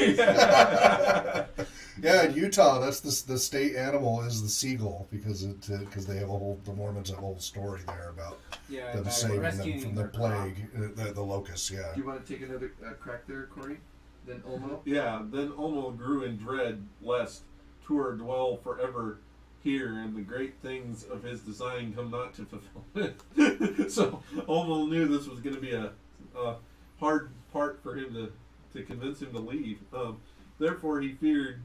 Yeah, in Utah, that's the state animal is the seagull because they have the Mormons have a whole story there about them saving them from the plague, the locusts. Yeah. Do you want to take another crack there, Corey? Then Ulmo? Yeah, then Ulmo grew in dread lest Tuor dwell forever here, and the great things of his design come not to fulfill. So Olmo knew this was going to be a hard part for him to convince him to leave. Therefore, he feared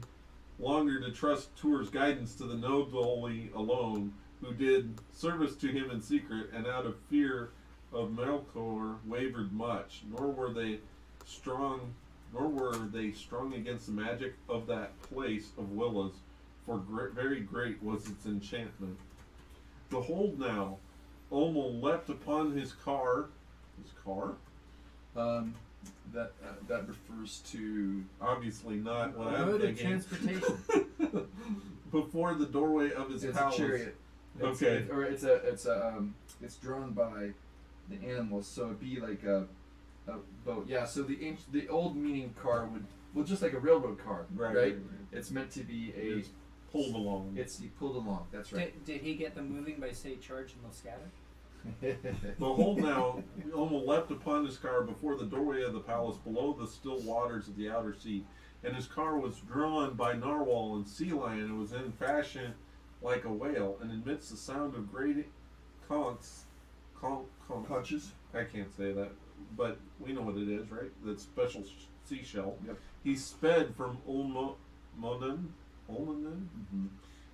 longer to trust Tor's guidance to the nobly alone, who did service to him in secret, and out of fear of Melkor wavered much. Nor were they strong against the magic of that place of Willas, for very great was its enchantment. Behold now, Olmo leapt upon his car. His car? That refers to obviously not what I'm Mode of thinking. transportation. Before the doorway of his it's palace. a chariot. Okay. It's drawn by the animals, so it'd be like a boat. Yeah. So the old meaning car would just like a railroad car, right? It's meant to be It's pulled along. It's pulled along. That's right. Did he get them moving by, say, charge and they'll scatter? Behold now, Olmo leapt upon his car before the doorway of the palace, below the still waters of the outer sea. And his car was drawn by narwhal and sea lion, and was in fashion like a whale, and amidst the sound of great conches. I can't say that, but we know what it is, right? That special seashell. Yep. He sped from Ulmonen. Mm-hmm.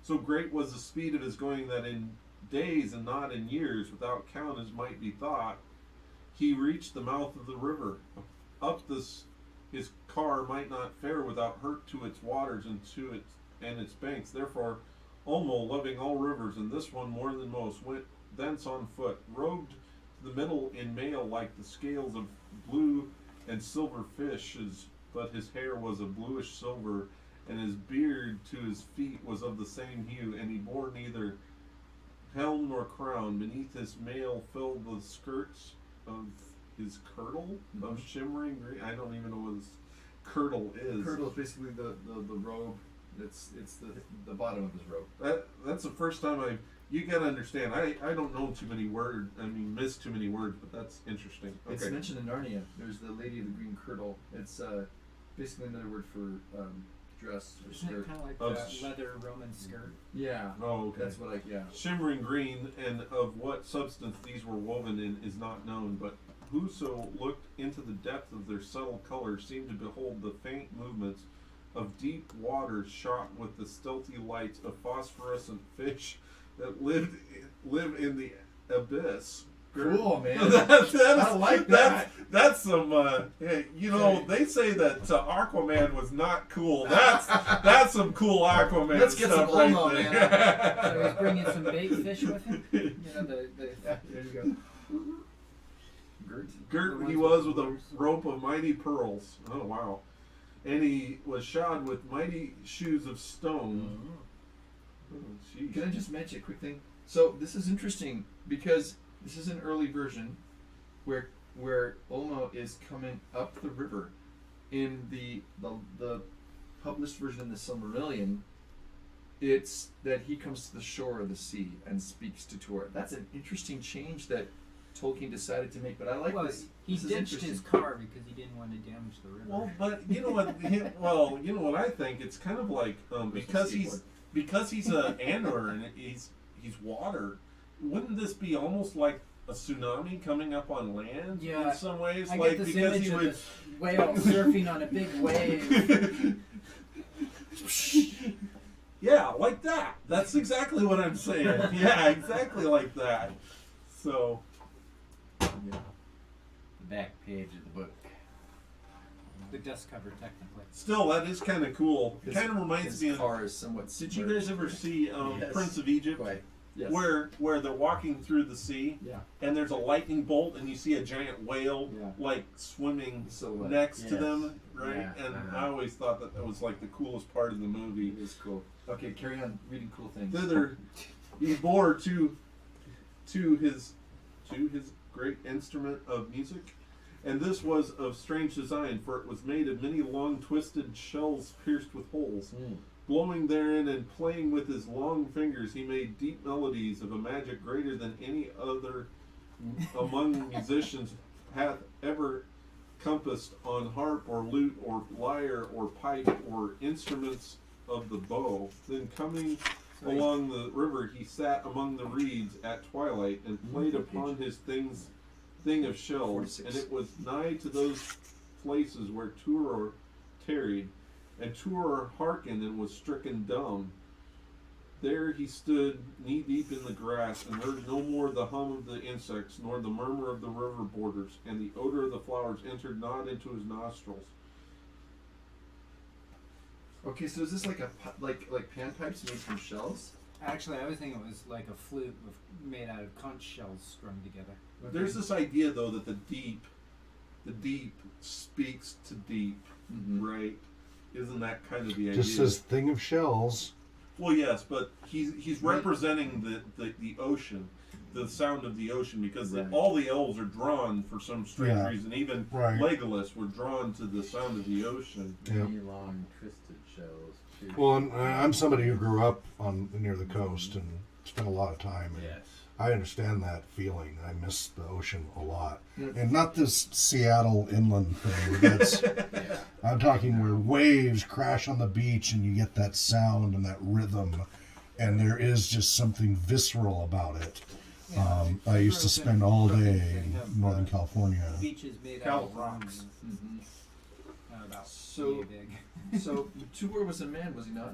So great was the speed of his going that in days and not in years, without count as might be thought, he reached the mouth of the river. Up this his car might not fare without hurt to its waters and to its banks. Therefore, Olmo, loving all rivers, and this one more than most, went thence on foot, robed to the middle in mail like the scales of blue and silver fishes, but his hair was a bluish silver, and his beard to his feet was of the same hue, and he bore neither helm nor crown. Beneath his mail filled the skirts of his kirtle of shimmering green. I don't even know what his kirtle is. Kirtle is basically the robe. It's the bottom of his robe. That's the first time you gotta understand. I don't know too many words. I mean, miss too many words, but that's interesting. Okay. It's mentioned in Narnia. There's the Lady of the Green Kirtle. It's basically another word for dress or Isn't it skirt. kind of like Of that leather Roman skirt? Yeah. Oh, okay. That's what Shimmering green, and of what substance these were woven in is not known, but whoso looked into the depth of their subtle color seemed to behold the faint movements of deep waters shot with the stealthy lights of phosphorescent fish that live in the abyss. Cool, man. I like that. That's some. They say that Aquaman was not cool. That's some cool Aquaman Let's get stuff some right Olmo, there. man. So he's bringing some bait fish with him? You know, There you go. Girt he was with a rope of mighty pearls. Oh, wow. And he was shod with mighty shoes of stone. Oh, jeez. Can I just mention a quick thing? So this is interesting because this is an early version where Olmo is coming up the river. In the published version in the Silmarillion, it's that he comes to the shore of the sea and speaks to Tor. That's an interesting change that Tolkien decided to make, but I like this. He This is ditched interesting. his car because he didn't want to damage the river. Well, but you know what? I think it's kind of like because he's an Andor and he's water. Wouldn't this be almost like a tsunami coming up on land in some ways? I like get this because image he of would. this whale surfing on a big wave. Yeah, like that. That's exactly what I'm saying. Yeah, exactly like that. So. The back page of the book. The dust cover, technically. Still, that is kind of cool. His- Kind of reminds his me of. car is somewhat. Did you guys ever see Yes. Prince of Egypt? Quite. Yes. Where they're walking through the sea Yeah. and there's a lightning bolt and you see a giant whale Yeah. like swimming Silhouette. next to Yes. them, right? Yeah. And Uh-huh. I always thought that was like the coolest part of the movie. It is cool. Okay, carry on reading cool things. Thither he bore to his great instrument of music, and this was of strange design, for it was made of many long twisted shells pierced with holes. Blowing therein and playing with his long fingers, he made deep melodies of a magic greater than any other among musicians hath ever compassed on harp or lute or lyre or pipe or instruments of the bow. Then coming along the river, he sat among the reeds at twilight and played upon his thing of shells, and it was nigh to those places where Tuor tarried, and Tuor hearkened and was stricken dumb. There he stood knee deep in the grass, and heard no more the hum of the insects, nor the murmur of the river borders, and the odor of the flowers entered not into his nostrils. Okay, so is this like like panpipes made from shells? Actually, I was thinking it was like a flute made out of conch shells strung together. There's this idea, though, that the deep speaks to deep, right? Isn't that kind of the idea? Just says thing of shells. Well, yes, but he's representing the ocean, the sound of the ocean, because all the elves are drawn for some strange reason. Even Legolas were drawn to the sound of the ocean. Many long twisted shells. Well, I'm somebody who grew up near the coast and spent a lot of time. And Yes. I understand that feeling. I miss the ocean a lot, and not this Seattle inland thing. That's I'm talking where waves crash on the beach and you get that sound and that rhythm, and there is just something visceral about it. I used to spend all day in Northern California. Beaches made out of rocks. Not about So- big. So Tuor was a man, was he not?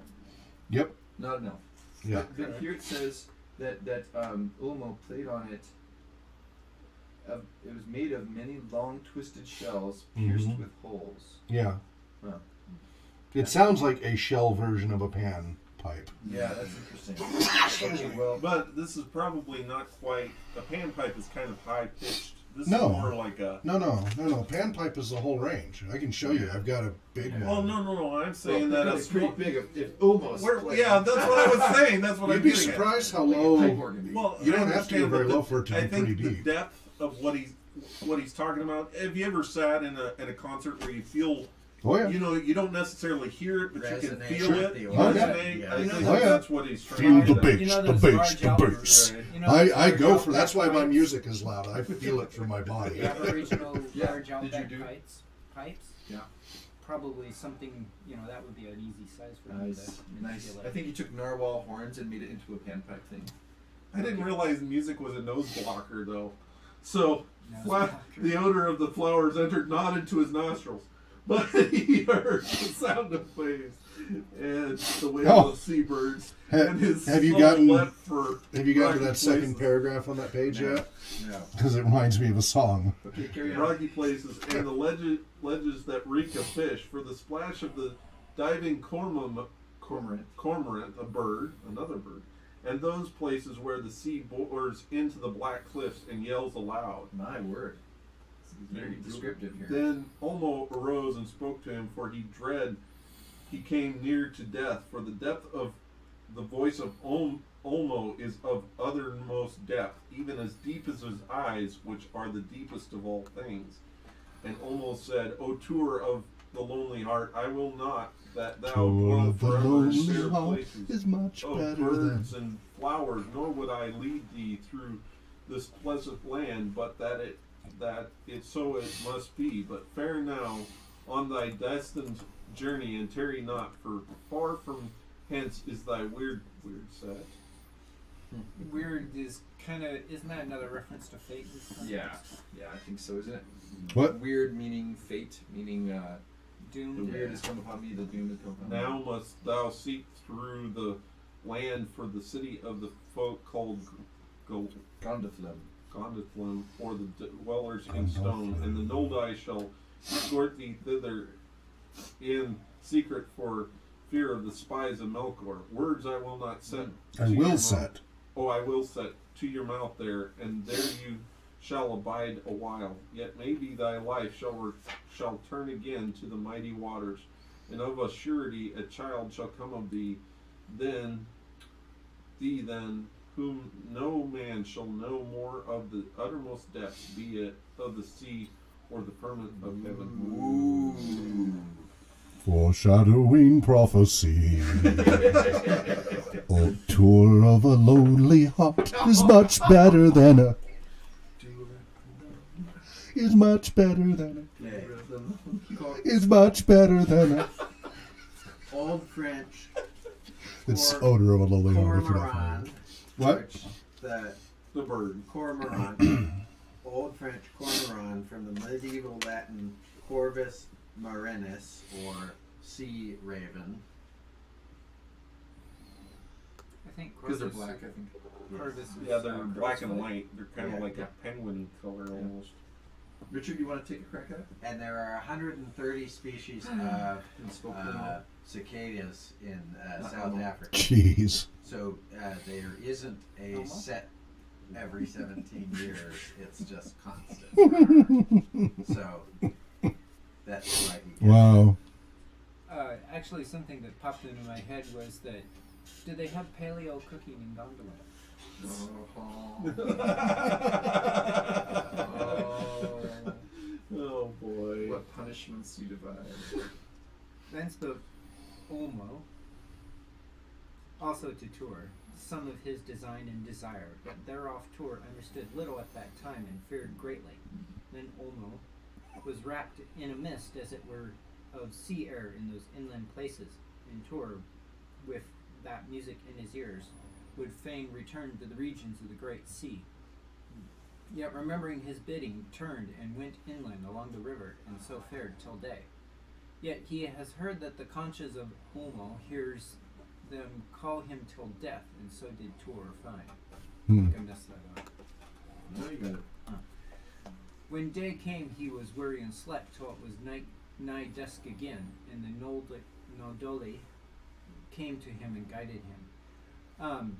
Yep. Not an elf. Yeah. But here it says that Ulmo played on it. It was made of many long twisted shells pierced with holes. Yeah. Wow. It sounds like a shell version of a pan pipe. Yeah, that's interesting. Okay, well, But this is probably not quite. A panpipe is kind of high pitched. This No. is more like a. No. Pan pipe is the whole range. I can show you. I've got a big one. Well, no. I'm saying that it's it's pretty big. If Ulmo's played. yeah, that's what I was saying. That's what You'd I'm be getting at. surprised how Like a low. pipe organ. Well, You I don't have to go understand, very but low for it to I be think pretty the deep. depth of what he's talking about. Have you ever sat in a concert where you feel, Oh yeah. you don't necessarily hear it, but you can Resonate. feel Sure. it. The Resonate. yeah. I think Oh, yeah. that's what he's trying Feel to the get at. bass, You know the those bass, large the outdoor- bass. Right. You know I those large go for that's why outback my pipes? music is loud. I feel it through my body. The Aboriginal Yeah. large Did you outback do- pipes. Yeah. Probably something, that would be an easy size for them Nice, to nice. manipulate. I think he took narwhal horns and made it into a panpipe thing. I didn't realize music was a nose blocker, though. So, Nose fla- blocker. the odor of the flowers entered not into his nostrils, but he heard the sound of waves and the wail of seabirds. And his Have you soul gotten leapt for Have you gotten to rocky that second places. paragraph on that page No. yet? No. Because it reminds me of a song. Okay, carry on. Rocky places and the ledges that reek of fish, for the splash of the diving cormorant, another bird, and those places where the sea bores into the black cliffs and yells aloud. My word. This is very descriptive here. Then Ulmo arose and spoke to him, for he came near to death, for the depth of the voice of Ulmo is of uttermost depth, even as deep as his eyes, which are the deepest of all things. And Ulmo said, O Tuor of the lonely heart, I will not that thou dwell the forever in lonely fair heart places is much of better birds than. and flowers, nor would I lead thee through this pleasant land, but that it so it must be. But fare now on thy destined journey, and tarry not, for far from hence is thy weird set. Weird is isn't that another reference to fate? This time? Yeah, I think so, isn't it? What? Weird meaning fate, meaning Doom. the weird has come upon me, the doom has come upon me. Now must thou seek through the land for the city of the folk called Gondaflem. Gondathlum, or the dwellers in stone, and the Noldai shall escort thee thither in secret for fear of the spies of Melkor. Words I will not set. I to your will mouth. set. Oh, I will set to your mouth there, and there you shall abide a while. Yet maybe thy life shall turn again to the mighty waters, and of a surety a child shall come of thee, then, whom no man shall know more of the uttermost depths, be it of the sea or the firmament of heaven. Foreshadowing prophecy. O tour of a lonely heart is much better than a. Is much better than a. Is much better than a. Old French. It's Cor- odor of a lily odor for that cormoran. one. What? Which the The bird. cormoran, Old French cormoran from the medieval Latin corvus marinus, or sea raven. I think Because they're Corvus- black, I think. Corvus is, Yeah, they're uh, black and Corvus white. They're kind Yeah. of like Yeah. a penguin color almost. Richard, you want to take a crack at it? And there are 130 species of In Spokane. cicadas in Not South Elmo. Africa. Jeez. So there isn't a Elmo? set every 17 years. It's just constant. So that's why he gets Wow. Actually, something that popped into my head was that did they have paleo cooking in Gondola? Oh boy. What punishments you divide. Then spoke Olmo, also to Tur, some of his design and desire, but thereof Tur understood little at that time and feared greatly. Then Olmo was wrapped in a mist, as it were, of sea air in those inland places, and Tur, with that music in his ears, would fain return to the regions of the great sea. Yet remembering his bidding, turned and went inland along the river, and so fared till day. Yet he has heard that the conches of Olmo hears them call him till death, and so did Tur find. I think I messed that up. No, you got it. When day came, he was weary and slept till it was nigh dusk again, and the Noldoli came to him and guided him.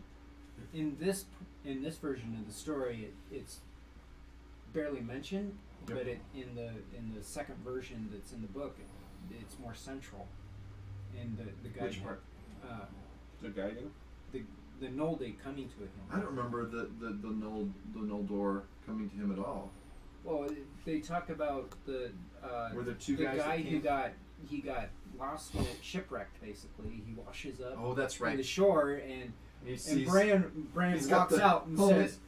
In this version of the story, it's barely mentioned, Yep. but in the second version that's in the book, it's more central. And the guy, Which part? The guiding? the Nolde coming to him. I don't remember the Noldor coming to him at all. Well, they talk about the Were there two the guys guy that who came? he got lost and shipwrecked. Basically, he washes up Oh, that's on right. the shore, and He sees- Bran he's got walks the out and helmet. says,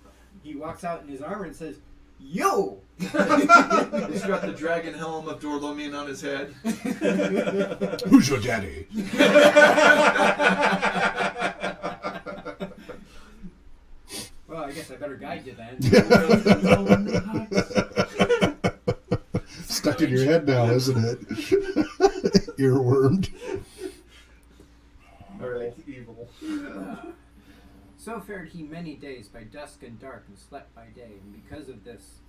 he walks out in his armor and says, "Yo!" He's got the dragon helm of Dorlomian on his head. Who's your daddy? Well, I guess I better guide you then. Stuck in your head now, isn't it? Earwormed. All right. Evil. So fared he many days by dusk and dark, and slept by day, and because of this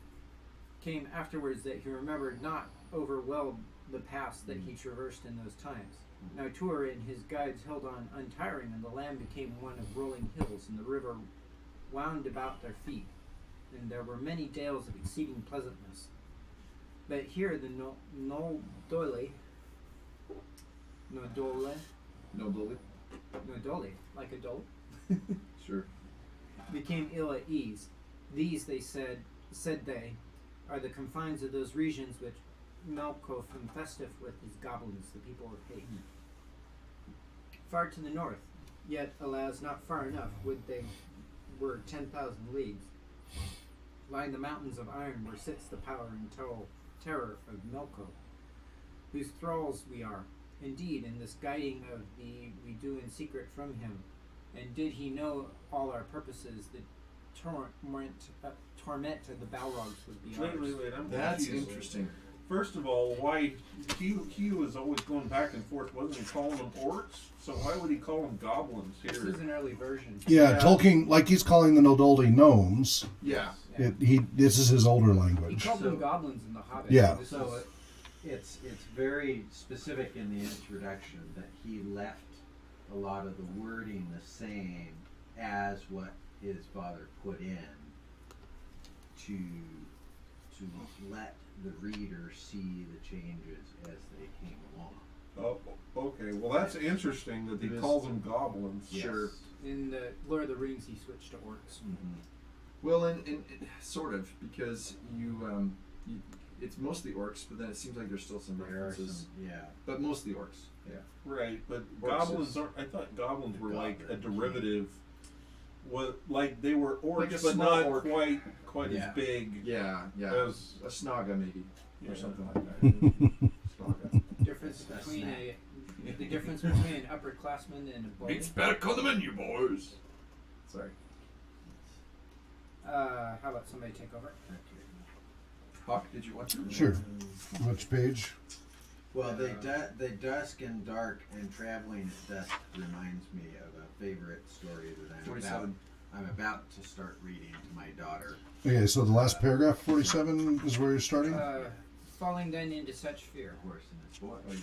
came afterwards that he remembered not over well the paths that he traversed in those times. Now Tur and his guides held on untiring, and the land became one of rolling hills, and the river wound about their feet, and there were many dales of exceeding pleasantness. But here the Noldoli, like a dole, Sure. became ill at ease. These, they said they, are the confines of those regions which Melkoth infesteth with his goblins, the people of hate. Far to the north, yet alas not far enough, would they were 10,000 leagues. Lying the mountains of iron where sits the power and terror of Melkoth, whose thralls we are. Indeed, in this guiding of thee we do in secret from him. And did he know all our purposes, the torment of the Balrogs would be ours. Wait, I'm That's confused. interesting. First of all, why he was always going back and forth, wasn't he calling them orcs? So why would he call them goblins This here? is an early version. Yeah, Yeah. Tolkien, like he's calling the Noldoli gnomes. Yeah. Yeah. This is his older He language. called them So- goblins in the Hobbit. Yeah. This So is- it's very specific in the introduction that he left a lot of the wording the same as what his father put in to let the reader see the changes as they came along. Oh, okay. Well, that's interesting that he It is. calls them goblins. Sure. in the Lord of the Rings, he switched to orcs. Well, and sort of, because you it's mostly orcs, but then it seems like there's still some There are references. some, yeah. But mostly orcs. Yeah. Right, but Orcs goblins is- aren't. I thought goblins were like a Goblin. derivative. Like they were orcs, Like a but small not orc. quite Yeah. as big. Yeah, yeah. As A snaga maybe, Yeah. or something like that. Snaga. Difference That's between snap. a The difference between an upperclassman and a bully. Meat's back on the menu, boys. Sorry. How about somebody take over? Hawk, did you want to? Sure. Which page? Well, the dusk and dark and traveling at dusk reminds me of a favorite story that I'm about to start reading to my daughter. Okay, so the last paragraph, 47, is where you're starting? Falling then into such fear. Horse and its boy. Oh, yeah.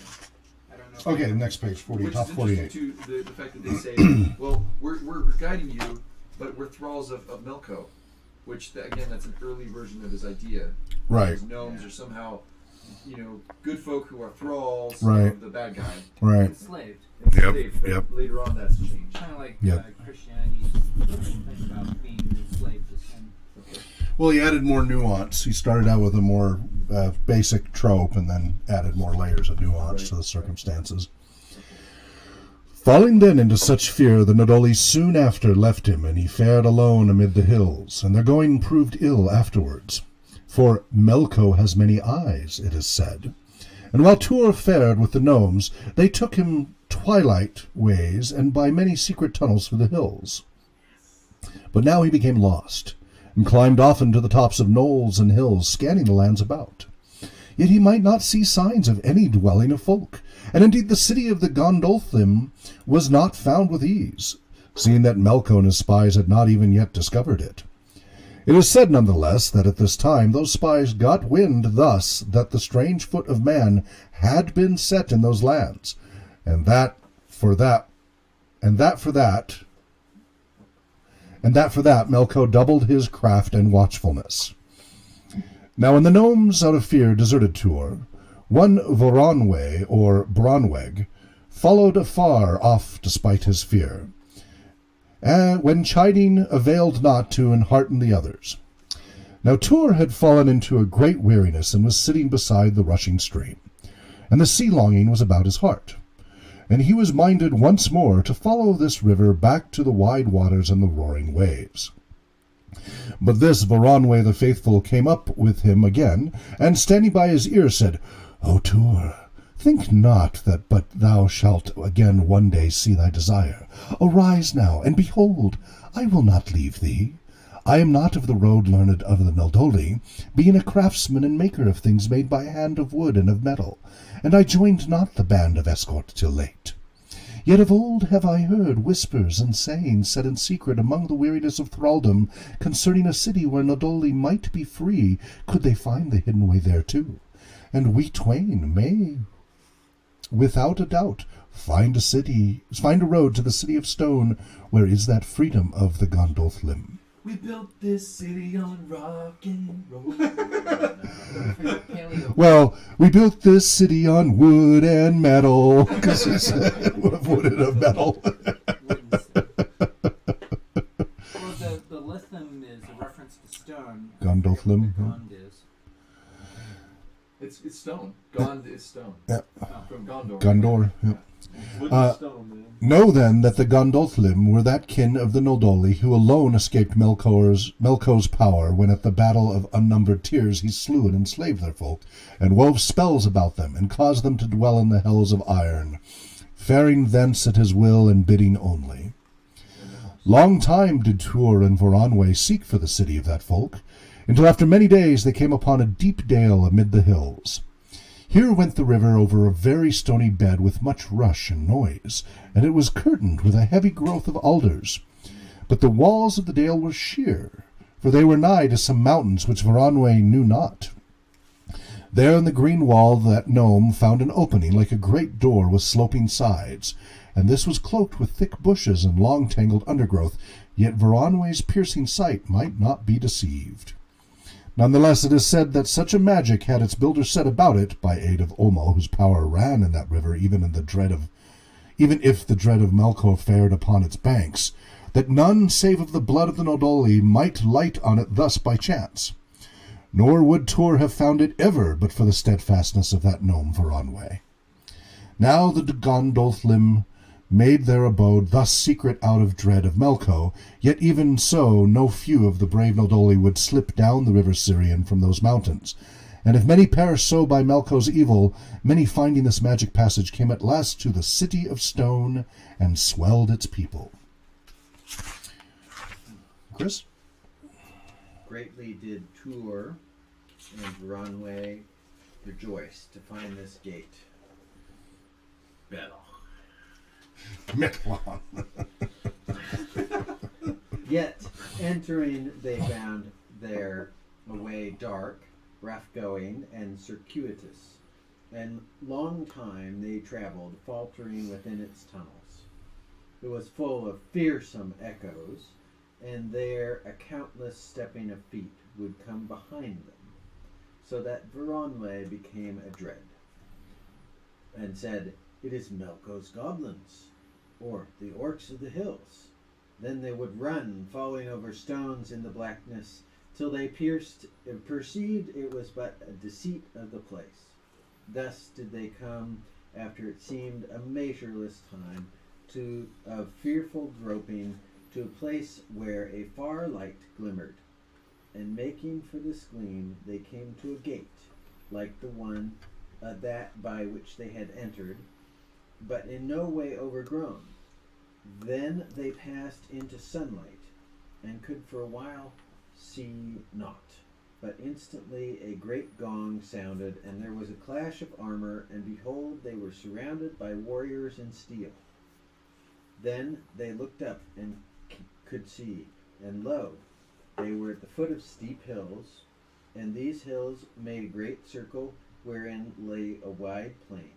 I don't know. Okay, next page, 40, Which top is 48. interesting to the fact that they say, well, we're guiding you, but we're thralls of Melko, which, again, that's an early version of his idea. Right. These gnomes are somehow, good folk who are thralls Right. of the bad guy. Right. Enslaved. Enslaved, but yep. later on that's changed. Kind of like Yep. Christianity's thing about being enslaved to sin. Okay. Well, he added more nuance. He started out with a more basic trope and then added more layers of nuance to the circumstances. Falling then into such fear, the Nodoli soon after left him, and he fared alone amid the hills, and their going proved ill afterwards. For Melko has many eyes, it is said. And while Tuor fared with the gnomes, they took him twilight ways and by many secret tunnels through the hills. But now he became lost, and climbed often to the tops of knolls and hills, scanning the lands about. Yet he might not see signs of any dwelling of folk, and indeed the city of the Gondolthim was not found with ease, seeing that Melko and his spies had not even yet discovered it. It is said, nonetheless, that at this time those spies got wind thus that the strange foot of man had been set in those lands, and that for that Melko doubled his craft and watchfulness. Now when the gnomes out of fear deserted Tuor, one Voronwe, or Bronweg, followed afar off despite his fear, and when chiding availed not to enhearten the others. Now Tuor had fallen into a great weariness and was sitting beside the rushing stream, and the sea longing was about his heart, and he was minded once more to follow this river back to the wide waters and the roaring waves. But this Voronwe the faithful came up with him again, and standing by his ear said, O Tuor, think not that but thou shalt again one day see thy desire. Arise now, and behold, I will not leave thee. I am not of the road learned of the Noldoli, being a craftsman and maker of things made by hand of wood and of metal, and I joined not the band of escort till late. Yet of old have I heard whispers and sayings said in secret among the weariness of thraldom concerning a city where Nodoli might be free, could they find the hidden way thereto. And we twain may, without a doubt, find a road to the city of stone, where is that freedom of the Gondolthlim. We built this city on rock and roll. Well, we built this city on wood and metal, because it's of wood and of metal. Well, the lithium is a reference to stone. Gondolthlim. Gond is. It's stone. Gond is stone. Yeah. From Gondor. Gondor. Yeah. Wood and stone, man. Know then that the Gondolthlim were that kin of the Noldoli who alone escaped Melko's power when at the battle of unnumbered tears he slew and enslaved their folk, and wove spells about them, and caused them to dwell in the hells of iron, faring thence at his will and bidding only. Long time did Tuor and Voronwe seek for the city of that folk, until after many days they came upon a deep dale amid the hills. Here went the river over a very stony bed with much rush and noise, and it was curtained with a heavy growth of alders. But the walls of the dale were sheer, for they were nigh to some mountains which Voronwe knew not. There in the green wall that gnome found an opening like a great door with sloping sides, and this was cloaked with thick bushes and long tangled undergrowth, yet Voronwe's piercing sight might not be deceived. Nonetheless, it is said that such a magic had its builder set about it, by aid of Olmo, whose power ran in that river even if the dread of Melko fared upon its banks, that none save of the blood of the Nodoli might light on it thus by chance. Nor would Tuor have found it ever but for the steadfastness of that gnome Voronwe. Now the Gondolthlim made their abode thus secret out of dread of Melko, yet even so no few of the brave Nodoli would slip down the river Syrian from those mountains, And if many perish so by Melko's evil, many finding this magic passage came at last to the city of stone and swelled its people. Chris? Greatly did Tuor and Runway rejoice to find this gate. Battle. Metlon. Yet, entering, they found there a way dark, rough-going, and circuitous, and long time they traveled, faltering within its tunnels. It was full of fearsome echoes, and there a countless stepping of feet would come behind them, so that Veronway became adread, and said, "It is Melko's goblins, or the orcs of the hills." Then they would run, falling over stones in the blackness, till they perceived it was but a deceit of the place. Thus did they come, after it seemed a measureless time, of fearful groping, to a place where a far light glimmered. And making for this gleam, they came to a gate, like the one that by which they had entered, but in no way overgrown. Then they passed into sunlight, and could for a while see naught. But instantly a great gong sounded, and there was a clash of armor, and behold, they were surrounded by warriors in steel. Then they looked up and could see, and lo, they were at the foot of steep hills, and these hills made a great circle, wherein lay a wide plain,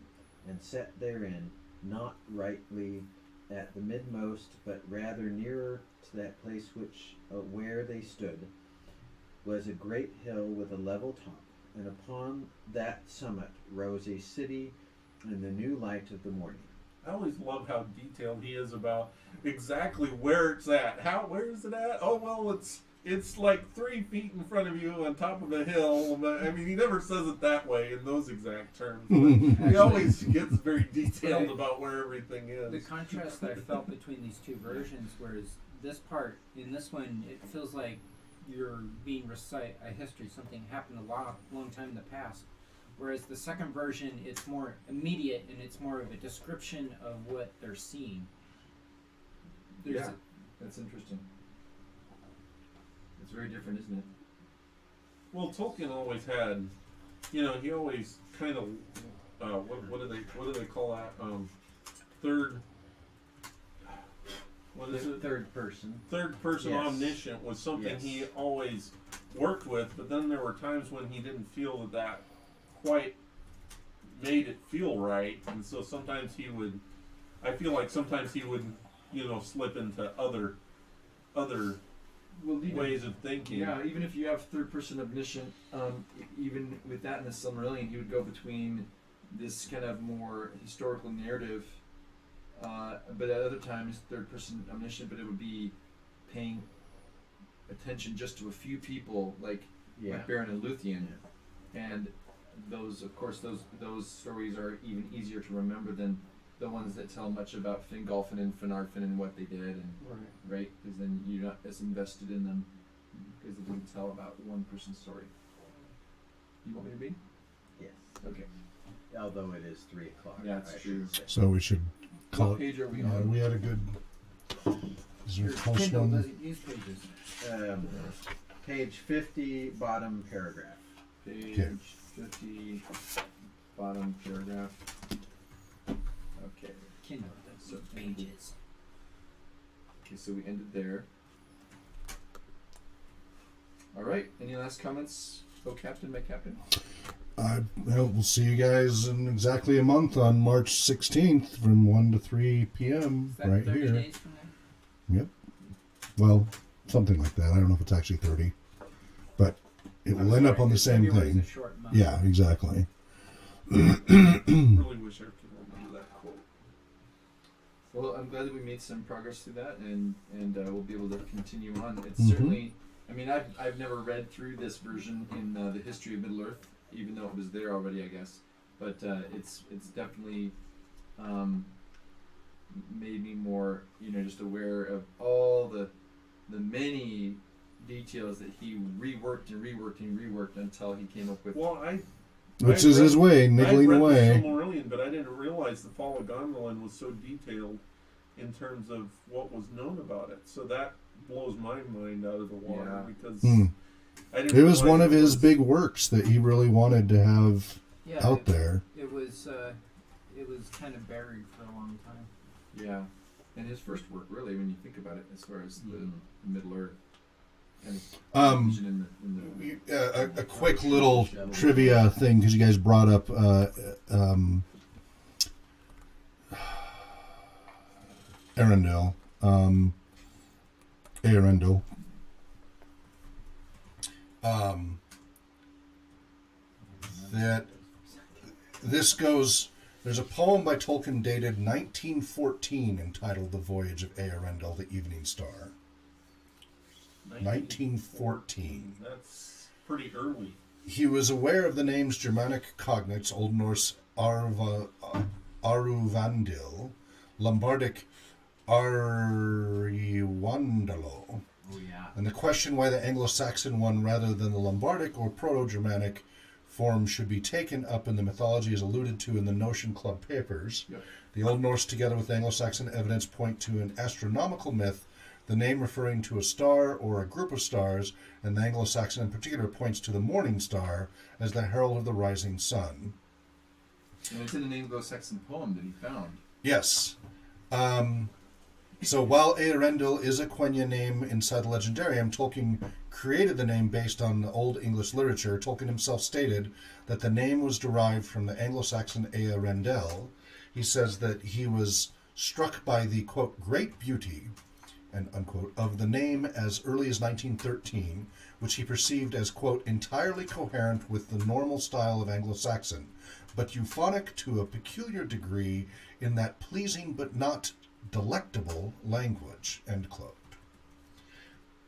and set therein, not rightly at the midmost, but rather nearer to that place which where they stood, was a great hill with a level top, and upon that summit rose a city in the new light of the morning. I always love how detailed he is about exactly where it's at. Where is it at? Oh well, it's like 3 feet in front of you on top of a hill. But I mean, he never says it that way in those exact terms. But he always gets very detailed about where everything is. The contrast that I felt between these two versions, whereas this part, in this one, it feels like you're being recite a history, something happened a long time in the past. Whereas the second version, it's more immediate and it's more of a description of what they're seeing. That's interesting. It's very different, isn't it? Well, Tolkien always had, he always kind of, what do they call that? Third. What is it? Third person. Third person Yes. omniscient was something Yes. he always worked with, but then there were times when he didn't feel that quite made it feel right, and so sometimes he would, I feel like sometimes he would, slip into other Well, ways of thinking. Yeah, even if you have third person omniscient, even with that in the Silmarillion, he would go between this kind of more historical narrative, but at other times third person omniscient, but it would be paying attention just to a few people, like Baron and Luthien, and those, of course, those stories are even easier to remember than the ones that tell much about Fingolfin and Finarfin and what they did, and right, because then you're not as invested in them because it didn't tell about one person's story. You want me to be? Yes. Okay. Although it is 3 o'clock. Yeah, it's I should true. say. So we should call What it. page are we Yeah, on? we had a good. Is there a close Kindle one? doesn't use pages. Page 50, bottom paragraph. Page Okay. 50, bottom paragraph. Okay. Kindle doesn't use pages. Okay, so we ended there. All right. Any last comments? Oh, Captain, my Captain. We'll see you guys in exactly a month on March 16th from 1 to 3 p.m. Is that right 30 here. days from now? Well, something like that. I don't know if it's actually 30, but it will end up on the same February's thing. a short month. Yeah, exactly. Really wish I could remember that quote. Well, I'm glad that we made some progress through that, and we'll be able to continue on. It's Mhm. certainly, I mean, I've never read through this version in the history of Middle Earth, even though it was there already, I guess. But it's definitely made me more, just aware of all the many details that he reworked and reworked and reworked until he came up with. Well, Which is his way, niggling I read away. the Silmarillion, but I didn't realize the Fall of Gondolin was so detailed in terms of what was known about it. So that blows my mind out of the water because I didn't. It was one of it his was- big works that he really wanted to have out there. It was kind of buried for a long time. Yeah, and his first work, really, when you think about it, as far as the Middle Earth kind of vision in the A quick little trivia thing, because you guys brought up Arendelle. Arendelle. That this goes. There's a poem by Tolkien dated 1914 entitled "The Voyage of Arendelle, the Evening Star." 1914. That's pretty early. He was aware of the names Germanic cognates, Old Norse Aruvandil, Lombardic Ariwandalo, and the question why the Anglo-Saxon one rather than the Lombardic or Proto-Germanic form should be taken up in the mythology is alluded to in the Notion Club papers. Yep. The Old Norse together with Anglo-Saxon evidence point to an astronomical myth, the name referring to a star or a group of stars, and the Anglo-Saxon in particular points to the morning star as the herald of the rising sun. And it's in an Anglo-Saxon poem that he found. Yes. So while Arendelle is a Quenya name inside the Legendarium, Tolkien created the name based on the Old English literature. Tolkien himself stated that the name was derived from the Anglo-Saxon Arendelle. He says that he was struck by the, quote, great beauty, and unquote, of the name as early as 1913, which he perceived as, quote, entirely coherent with the normal style of Anglo-Saxon, but euphonic to a peculiar degree in that pleasing but not delectable language, end quote.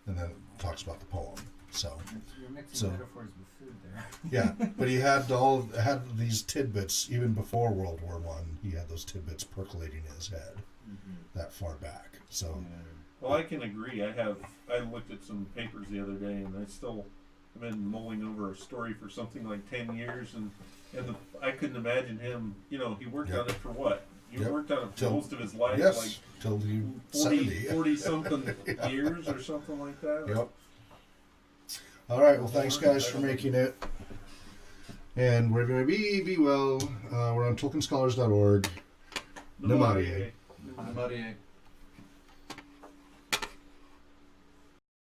And then it talks about the poem. So You're mixing So- metaphors with food there. yeah, but he had these tidbits even before World War One. He had those tidbits percolating in his head that far back. So Well, I can agree. I looked at some papers the other day, and I still have been mulling over a story for something like 10 years, and I couldn't imagine him. You know, he worked on it for what? He worked on it for most of his life, yes, like till he 40 70. something years or something like that. Yep. All right. Well, thanks guys for making it. And wherever you may be well. We're on TolkienScholars.org. Namarie. Namarie.